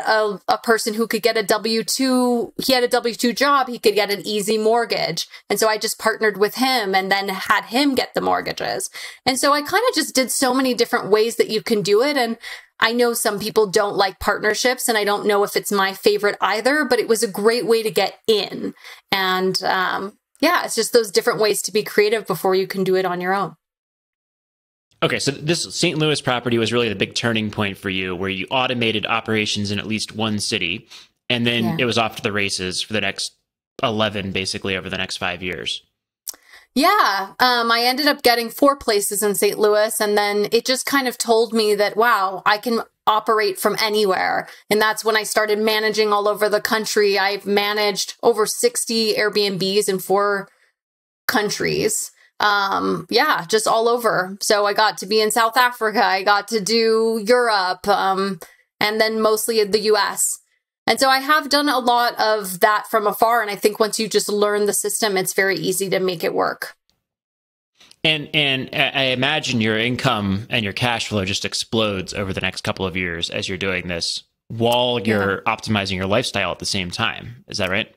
[SPEAKER 3] a person who could get a W-2. He had a W-2 job. He could get an easy mortgage. And so I just partnered with him and then had him get the mortgages. And so I kind of just did so many different ways that you can do it. And I know some people don't like partnerships, and I don't know if it's my favorite either, but it was a great way to get in. And it's just those different ways to be creative before you can do it on your own.
[SPEAKER 2] Okay, so this St. Louis property was really the big turning point for you, where you automated operations in at least one city, and then it was off to the races for the next 11, basically, over the next 5 years.
[SPEAKER 3] Yeah, I ended up getting 4 places in St. Louis, and then it just kind of told me that, wow, I can operate from anywhere. And that's when I started managing all over the country. I've managed over 60 Airbnbs in 4 countries. Just all over. So I got to be in South Africa. I got to do Europe, and then mostly the US. And so I have done a lot of that from afar. And I think once you just learn the system, it's very easy to make it work.
[SPEAKER 2] And I imagine your income and your cash flow just explodes over the next couple of years as you're doing this while you're optimizing your lifestyle at the same time. Is that right?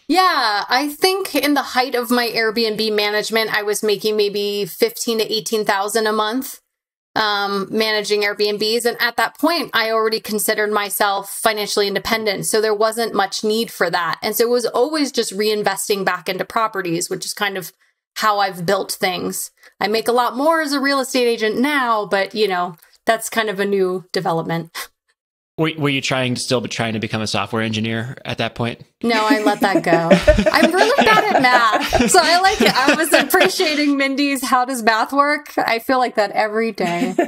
[SPEAKER 3] Yeah, I think in the height of my Airbnb management, I was making maybe $15,000 to $18,000 a month managing Airbnbs. And at that point, I already considered myself financially independent. So there wasn't much need for that. And so it was always just reinvesting back into properties, which is kind of how I've built things. I make a lot more as a real estate agent now, but that's kind of a new development.
[SPEAKER 2] Were you trying to become a software engineer at that point?
[SPEAKER 3] No, I let that go. I'm really bad at math. So I like it. I was appreciating Mindy's how does math work? I feel like that every day.
[SPEAKER 1] So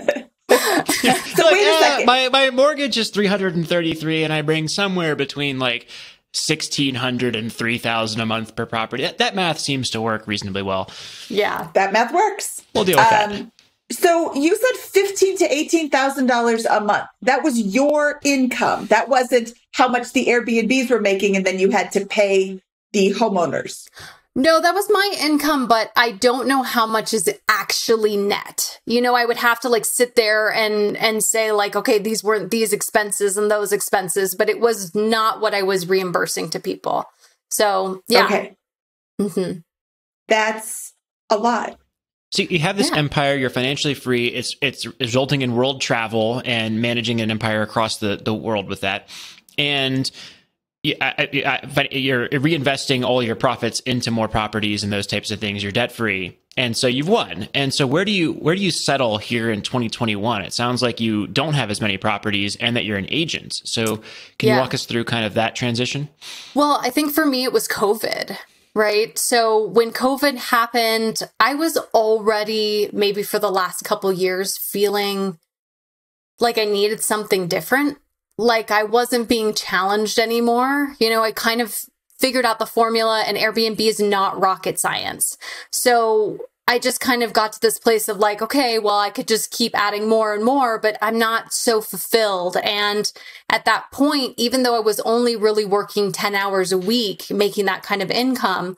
[SPEAKER 1] wait a second.
[SPEAKER 2] My mortgage is $333 and I bring somewhere between $1,600 and $3,000 a month per property. That math seems to work reasonably well.
[SPEAKER 1] Yeah, that math works.
[SPEAKER 2] We'll deal with that.
[SPEAKER 1] So you said $15,000 to $18,000 a month. That was your income. That wasn't how much the Airbnbs were making, and then you had to pay the homeowners.
[SPEAKER 3] No, that was my income, but I don't know how much is actually net. I would have to sit there and say okay, these weren't these expenses and those expenses, but it was not what I was reimbursing to people. So yeah.
[SPEAKER 1] Okay. Mm-hmm. That's a lot.
[SPEAKER 2] So you have this empire, you're financially free. It's resulting in world travel and managing an empire across the world with that. And you're reinvesting all your profits into more properties and those types of things. You're debt free. And so you've won. And so where do you settle here in 2021? It sounds like you don't have as many properties and that you're an agent. So can you walk us through kind of that transition?
[SPEAKER 3] Well, I think for me, it was COVID, right? So when COVID happened, I was already maybe for the last couple years feeling like I needed something different. Like I wasn't being challenged anymore. You know, I kind of figured out the formula, and Airbnb is not rocket science. So I just kind of got to this place of like, okay, well, I could just keep adding more and more, but I'm not so fulfilled. And at that point, even though I was only really working 10 hours a week, making that kind of income,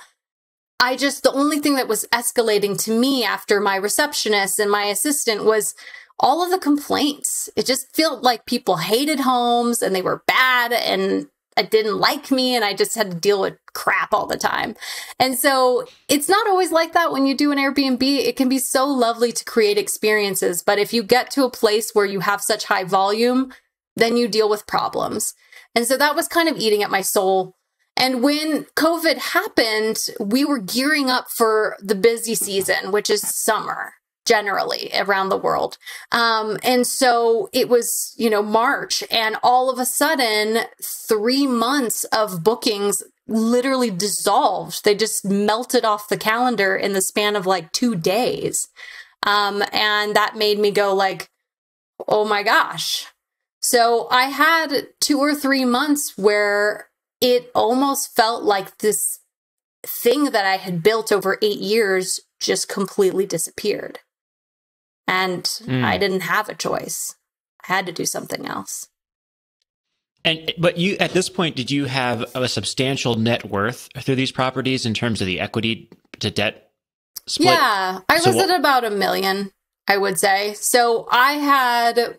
[SPEAKER 3] the only thing that was escalating to me after my receptionist and my assistant was all of the complaints. It just felt like people hated homes and they were bad and it didn't like me, and I just had to deal with crap all the time. And so it's not always like that when you do an Airbnb. It can be so lovely to create experiences, but if you get to a place where you have such high volume, then you deal with problems. And so that was kind of eating at my soul. And when COVID happened, we were gearing up for the busy season, which is summer generally around the world. And so it was, March, and all of a sudden 3 months of bookings literally dissolved. They just melted off the calendar in the span of like 2 days. And that made me go like, oh my gosh. So I had 2 or 3 months where it almost felt like this thing that I had built over 8 years just completely disappeared. And I didn't have a choice. I had to do something else.
[SPEAKER 2] But you, at this point, did you have a substantial net worth through these properties in terms of the equity to debt split?
[SPEAKER 3] Yeah, I was at about $1 million, I would say. So I had,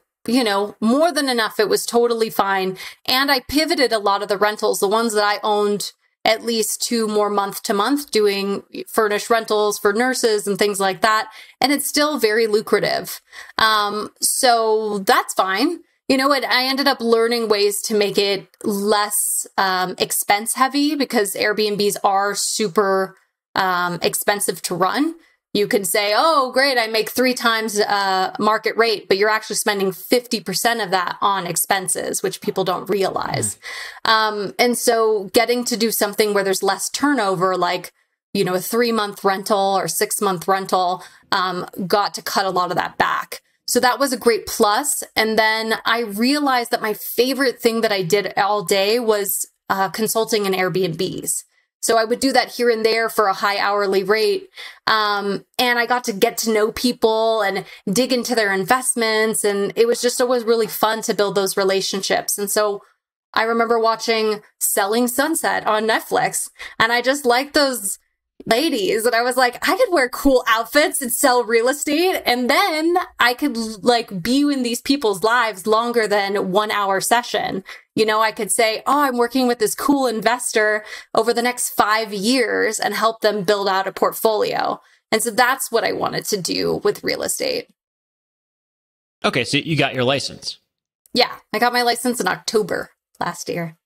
[SPEAKER 3] more than enough. It was totally fine. And I pivoted a lot of the rentals, the ones that I owned at least 2 more month to month, doing furnished rentals for nurses and things like that. And it's still very lucrative. So that's fine. I ended up learning ways to make it less expense heavy, because Airbnbs are super expensive to run. You can say, oh, great, I make 3 times market rate, but you're actually spending 50% of that on expenses, which people don't realize. And so getting to do something where there's less turnover, like, a 3-month rental or 6-month rental, got to cut a lot of that back. So that was a great plus. And then I realized that my favorite thing that I did all day was consulting in Airbnbs. So I would do that here and there for a high hourly rate. And I got to get to know people and dig into their investments. And it was just always really fun to build those relationships. And so I remember watching Selling Sunset on Netflix, and I just liked those ladies. And I was like, I could wear cool outfits and sell real estate. And then I could be in these people's lives longer than 1 hour session. I could say, oh, I'm working with this cool investor over the next 5 years and help them build out a portfolio. And so that's what I wanted to do with real estate.
[SPEAKER 2] Okay. So you got your license.
[SPEAKER 3] Yeah. I got my license in October last year.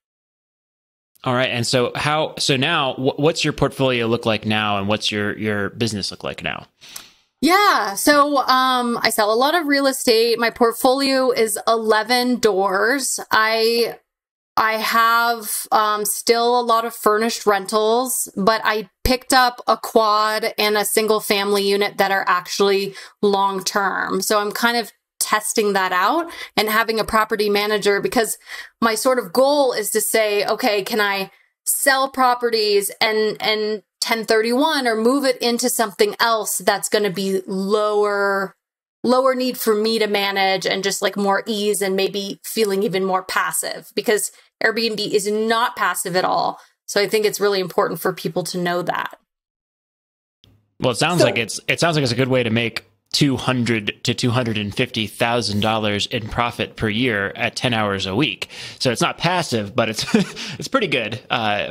[SPEAKER 2] All right. And so now what's your portfolio look like now, and what's your business look like now?
[SPEAKER 3] Yeah. So I sell a lot of real estate. My portfolio is 11 doors. I have still a lot of furnished rentals, but I picked up a quad and a single family unit that are actually long term. So I'm kind of testing that out and having a property manager, because my sort of goal is to say, okay, can I sell properties and 1031 or move it into something else that's going to be lower need for me to manage, and just like more ease and maybe feeling even more passive, because Airbnb is not passive at all. So I think it's really important for people to know that.
[SPEAKER 2] Well, it sounds like it's a good way to make $200,000 to $250,000 in profit per year at 10 hours a week. So it's not passive, but it's pretty good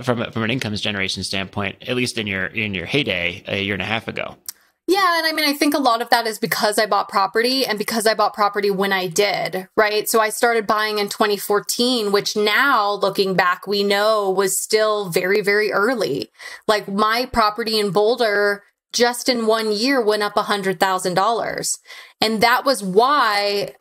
[SPEAKER 2] from an income generation standpoint, at least in your heyday a year and a half ago.
[SPEAKER 3] Yeah. And I mean, I think a lot of that is because I bought property, and because I bought property when I did, right? So I started buying in 2014, which now looking back, we know was still very, very early. Like my property in Boulder just in 1 year went up $100,000. And that was why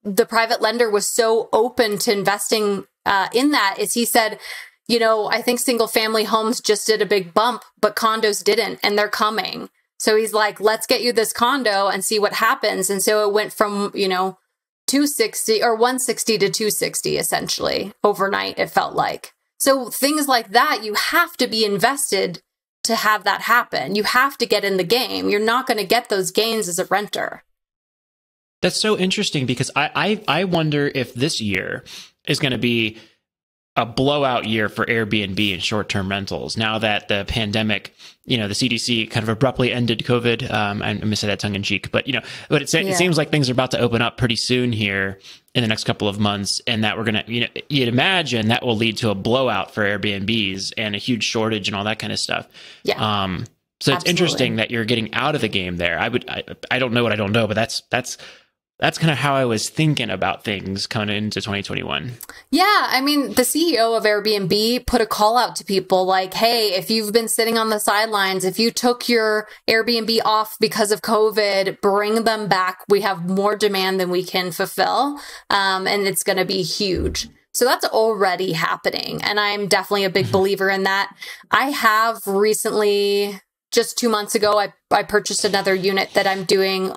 [SPEAKER 3] the private lender was so open to investing in that, is he said, you know, I think single family homes just did a big bump, but condos didn't, and they're coming. So he's like, let's get you this condo and see what happens. And so it went from, you know, 260 or 160 to 260, essentially overnight, it felt like. So things like that, you have to be invested to have that happen. You have to get in the game. You're not going to get those gains as a renter.
[SPEAKER 2] That's so interesting, because I wonder if this year is going to be a blowout year for Airbnb and short-term rentals. Now that the pandemic, you know, the CDC kind of abruptly ended COVID. I'm going to say that tongue in cheek, but, you know, but it seems like things are about to open up pretty soon here in the next couple of months. And that we're going to, you know, you'd imagine that will lead to a blowout for Airbnbs and a huge shortage and all that kind of stuff.
[SPEAKER 3] Yeah.
[SPEAKER 2] So it's interesting that you're getting out of the game there. I don't know what I don't know, but that's kind of how I was thinking about things coming into 2021.
[SPEAKER 3] Yeah. I mean, the CEO of Airbnb put a call out to people like, hey, if you've been sitting on the sidelines, if you took your Airbnb off because of COVID, bring them back. We have more demand than we can fulfill. And it's going to be huge. So that's already happening. And I'm definitely a big believer in that. I have recently, just 2 months ago, I purchased another unit that I'm doing,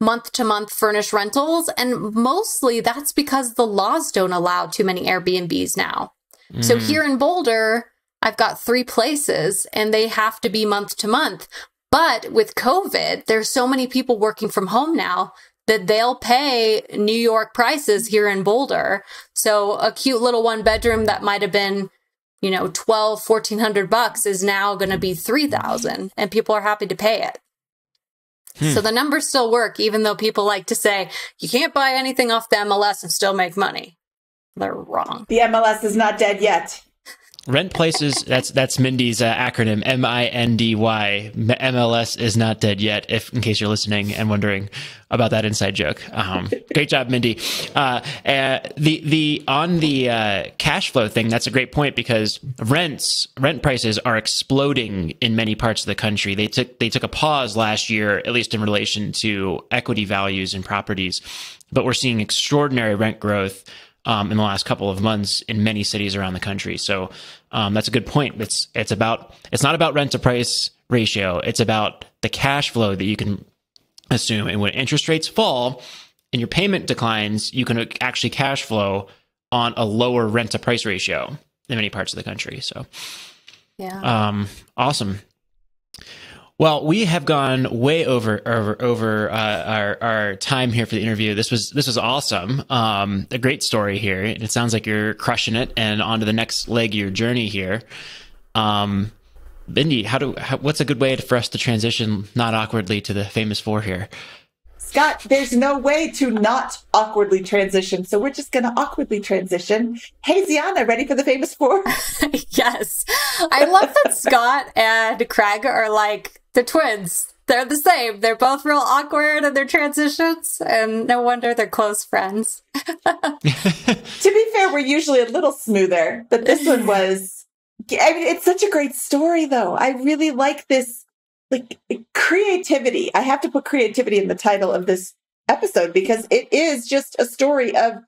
[SPEAKER 3] month-to-month furnished rentals. And mostly that's because the laws don't allow too many Airbnbs now. So here in Boulder, I've got 3 places and they have to be month-to-month. But with COVID, there's so many people working from home now that they'll pay New York prices here in Boulder. So a cute little 1-bedroom that might have been, you know, $1,400 is now going to be $3,000, and people are happy to pay it. So the numbers still work, even though people like to say you can't buy anything off the MLS and still make money. They're wrong.
[SPEAKER 1] The MLS is not dead yet.
[SPEAKER 2] Rent places, that's Mindy's acronym, MINDY. MLS is not dead yet, in case you're listening and wondering about that inside joke. Great job, Mindy. On the cash flow thing, that's a great point, because rent prices are exploding in many parts of the country. They took a pause last year, at least in relation to equity values and properties, but we're seeing extraordinary rent growth in the last couple of months in many cities around the country. So that's a good point. It's not about rent to price ratio. It's about the cash flow that you can assume. And when interest rates fall and your payment declines, you can actually cash flow on a lower rent to price ratio in many parts of the country. So yeah, awesome. Well, we have gone way over our time here for the interview. This was awesome. A great story here. It sounds like you're crushing it, and on to the next leg of your journey here. Mindy, what's a good way for us to transition not awkwardly to the famous 4 here?
[SPEAKER 1] Scott, there's no way to not awkwardly transition, so we're just going to awkwardly transition. Hey, Zeona, ready for the famous 4?
[SPEAKER 3] Yes. I love that Scott and Craig are like the twins. They're the same. They're both real awkward in their transitions, and no wonder they're close friends.
[SPEAKER 1] To be fair, we're usually a little smoother, but this one was, I mean, it's such a great story, though. I really like this. Like creativity. I have to put creativity in the title of this episode because it is just a story of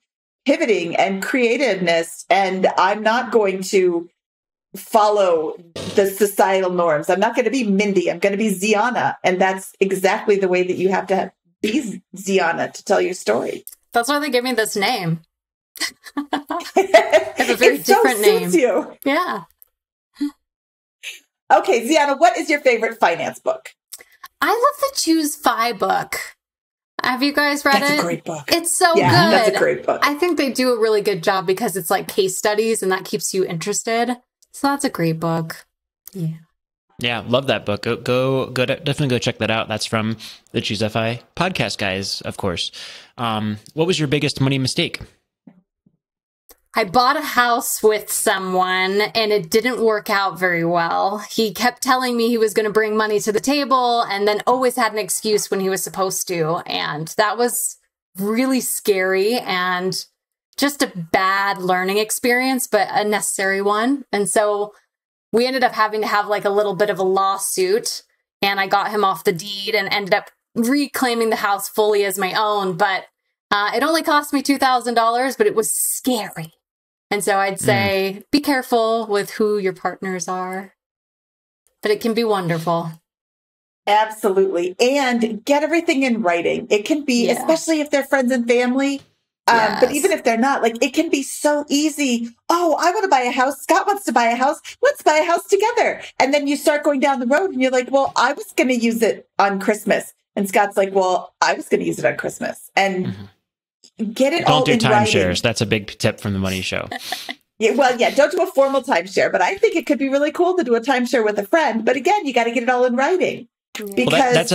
[SPEAKER 1] pivoting and creativeness. And I'm not going to follow the societal norms. I'm not going to be Mindy. I'm going to be Zeona. And that's exactly the way that you have to be Zeona to tell your story.
[SPEAKER 3] That's why they gave me this name. I have a very different name.
[SPEAKER 1] Suits you.
[SPEAKER 3] Yeah.
[SPEAKER 1] Okay, Zeona, what is your favorite finance book?
[SPEAKER 3] I love the Choose FI book. Have you guys read it?
[SPEAKER 1] That's a great book.
[SPEAKER 3] It's so good.
[SPEAKER 1] That's a great book.
[SPEAKER 3] I think they do a really good job because it's like case studies and that keeps you interested. So that's a great book. Yeah.
[SPEAKER 2] Yeah, love that book. Go, definitely go check that out. That's from the Choose FI podcast guys, of course. What was your biggest money mistake?
[SPEAKER 3] I bought a house with someone and it didn't work out very well. He kept telling me he was going to bring money to the table and then always had an excuse when he was supposed to. And that was really scary and just a bad learning experience, but a necessary one. And so we ended up having to have like a little bit of a lawsuit, and I got him off the deed and ended up reclaiming the house fully as my own. But it only cost me $2,000, but it was scary. And so I'd say be careful with who your partners are, but it can be wonderful.
[SPEAKER 1] Absolutely. And get everything in writing. It can be, especially if they're friends and family. But even if they're not, like, it can be so easy. Oh, I want to buy a house. Scott wants to buy a house. Let's buy a house together. And then you start going down the road and you're like, well, I was going to use it on Christmas. And Scott's like, well, I was going to use it on Christmas. And get it all in writing.
[SPEAKER 2] Don't do timeshares. That's a big tip from the Money Show.
[SPEAKER 1] Don't do a formal timeshare. But I think it could be really cool to do a timeshare with a friend. But again, you got to get it all in writing. Because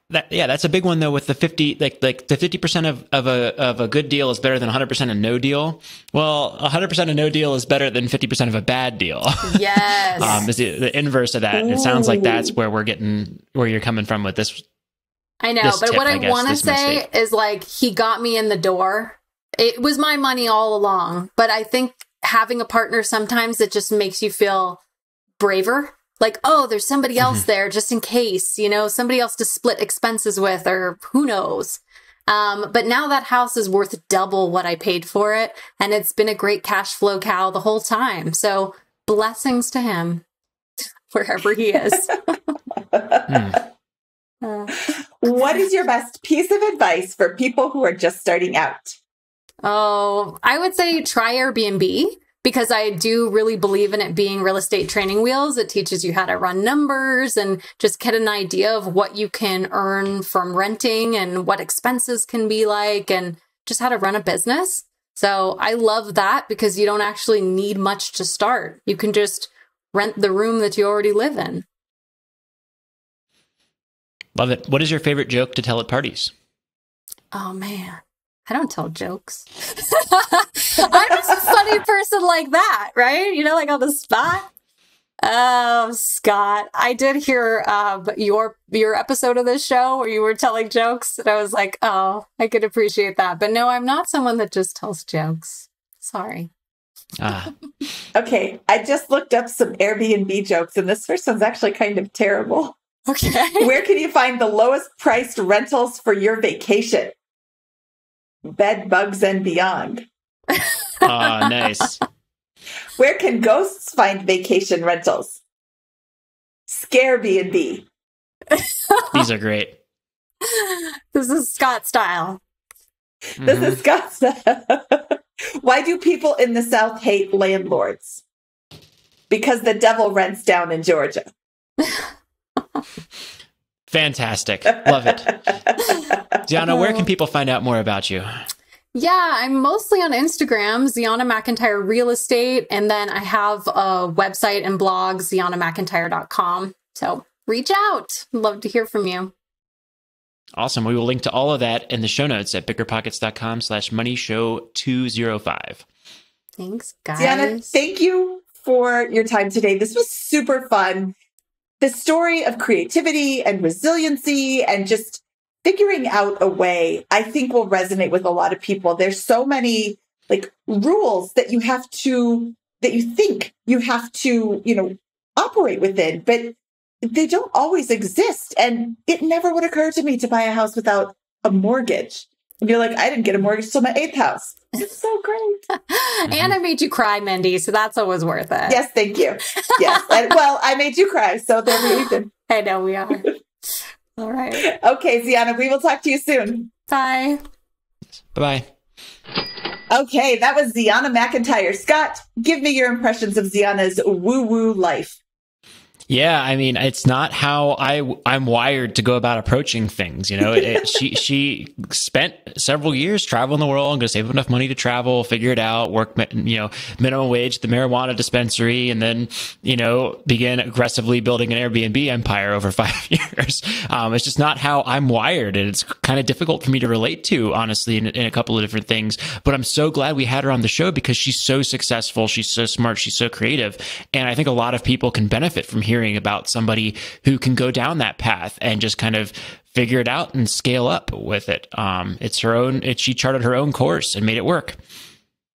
[SPEAKER 2] that's a big one though. With the 50% of a good deal is better than 100% of no deal. Well, 100% of no deal is better than 50% of a bad deal.
[SPEAKER 3] Yes,
[SPEAKER 2] is the inverse of that. Ooh. It sounds like that's where you're coming from with this.
[SPEAKER 3] I know, but what I want to say is, like, he got me in the door. It was my money all along, but I think having a partner sometimes it just makes you feel braver. Like, oh, there's somebody else there just in case, somebody else to split expenses with, or who knows. But now that house is worth double what I paid for it. And it's been a great cash flow cow the whole time. So blessings to him wherever he is.
[SPEAKER 1] What is your best piece of advice for people who are just starting out?
[SPEAKER 3] Oh, I would say try Airbnb. Because I do really believe in it being real estate training wheels. It teaches you how to run numbers and just get an idea of what you can earn from renting and what expenses can be like and just how to run a business. So I love that because you don't actually need much to start. You can just rent the room that you already live in.
[SPEAKER 2] Love it. What is your favorite joke to tell at parties?
[SPEAKER 3] Oh, man. I don't tell jokes. I'm just a funny person like that, right? Like on the spot. Oh, Scott, I did hear your episode of this show where you were telling jokes, and I was like, oh, I could appreciate that. But no, I'm not someone that just tells jokes. Sorry.
[SPEAKER 1] Okay, I just looked up some Airbnb jokes, and this first one's actually kind of terrible.
[SPEAKER 3] Okay.
[SPEAKER 1] Where can you find the lowest priced rentals for your vacation? Bed bugs and beyond.
[SPEAKER 2] Nice.
[SPEAKER 1] Where can ghosts find vacation rentals? Scarebnb.
[SPEAKER 2] These are great.
[SPEAKER 3] This is Scott style.
[SPEAKER 1] This is Scott style. Why do people in the South hate landlords? Because the devil rents down in Georgia.
[SPEAKER 2] Fantastic. Love it. Zeona, where can people find out more about you?
[SPEAKER 3] Yeah, I'm mostly on Instagram, Zeona McIntyre Real Estate. And then I have a website and blog, ZeonaMcIntyre.com. So reach out. Love to hear from you.
[SPEAKER 2] Awesome. We will link to all of that in the show notes at BiggerPockets.com/moneyshow205.
[SPEAKER 3] Thanks, guys.
[SPEAKER 1] Zeona, thank you for your time today. This was super fun. The story of creativity and resiliency and just figuring out a way, I think will resonate with a lot of people. There's so many rules that you think you have to, operate within, but they don't always exist. And it never would occur to me to buy a house without a mortgage. And you're like, I didn't get a mortgage till my 8th house. It's so great.
[SPEAKER 3] And I made you cry, Mindy, so that's always worth it.
[SPEAKER 1] Yes, thank you. Yes. I made you cry, so there we go.
[SPEAKER 3] I know we are. All right.
[SPEAKER 1] Okay, Zeona, we will talk to you soon.
[SPEAKER 3] Bye.
[SPEAKER 2] Bye-bye.
[SPEAKER 1] Okay, that was Zeona McIntyre. Scott, give me your impressions of Zeona's woo-woo life.
[SPEAKER 2] Yeah, I mean, it's not how I'm wired to go about approaching things. She spent several years traveling the world, going to save enough money to travel, figure it out, work, minimum wage at the marijuana dispensary, and then, begin aggressively building an Airbnb empire over 5 years. It's just not how I'm wired, and it's kind of difficult for me to relate to, honestly, in a couple of different things. But I'm so glad we had her on the show because she's so successful, she's so smart, she's so creative, and I think a lot of people can benefit from hearing about somebody who can go down that path and just kind of figure it out and scale up with it. She charted her own course and made it work.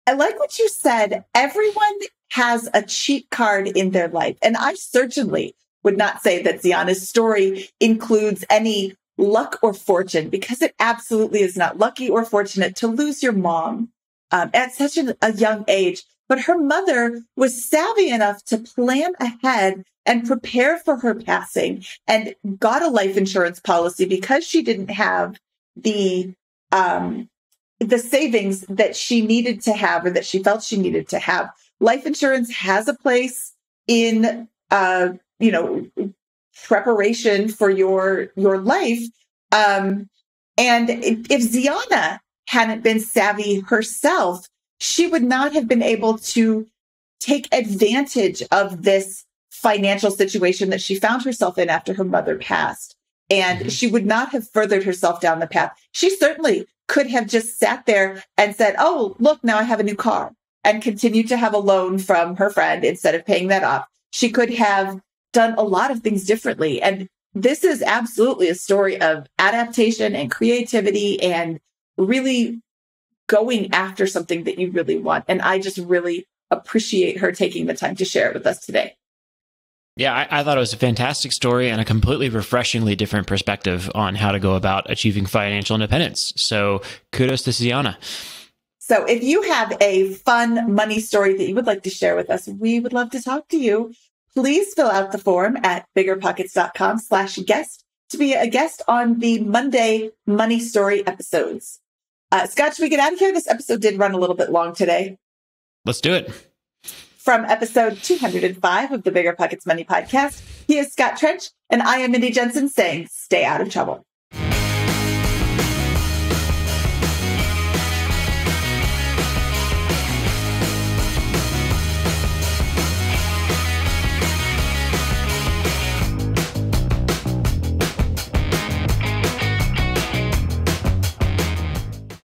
[SPEAKER 1] I like what you said. Everyone has a cheat card in their life. And I certainly would not say that Zeona's story includes any luck or fortune, because it absolutely is not lucky or fortunate to lose your mom at such a young age. But her mother was savvy enough to plan ahead and prepare for her passing and got a life insurance policy because she didn't have the savings that she needed to have, or that she felt she needed to have. Life insurance has a place in, preparation for your life. And if Zeona hadn't been savvy herself, she would not have been able to take advantage of this financial situation that she found herself in after her mother passed. And she would not have furthered herself down the path. She certainly could have just sat there and said, oh, look, now I have a new car, and continued to have a loan from her friend instead of paying that off. She could have done a lot of things differently. And this is absolutely a story of adaptation and creativity and really going after something that you really want. And I just really appreciate her taking the time to share it with us today.
[SPEAKER 2] Yeah, I thought it was a fantastic story and a completely refreshingly different perspective on how to go about achieving financial independence. So kudos to Zeona.
[SPEAKER 1] So if you have a fun money story that you would like to share with us, we would love to talk to you. Please fill out the form at biggerpockets.com/guest to be a guest on the Monday Money Story episodes. Scott, should we get out of here? This episode did run a little bit long today.
[SPEAKER 2] Let's do it.
[SPEAKER 1] From episode 205 of the BiggerPockets Money Podcast, he is Scott Trench, and I am Mindy Jensen saying, stay out of trouble.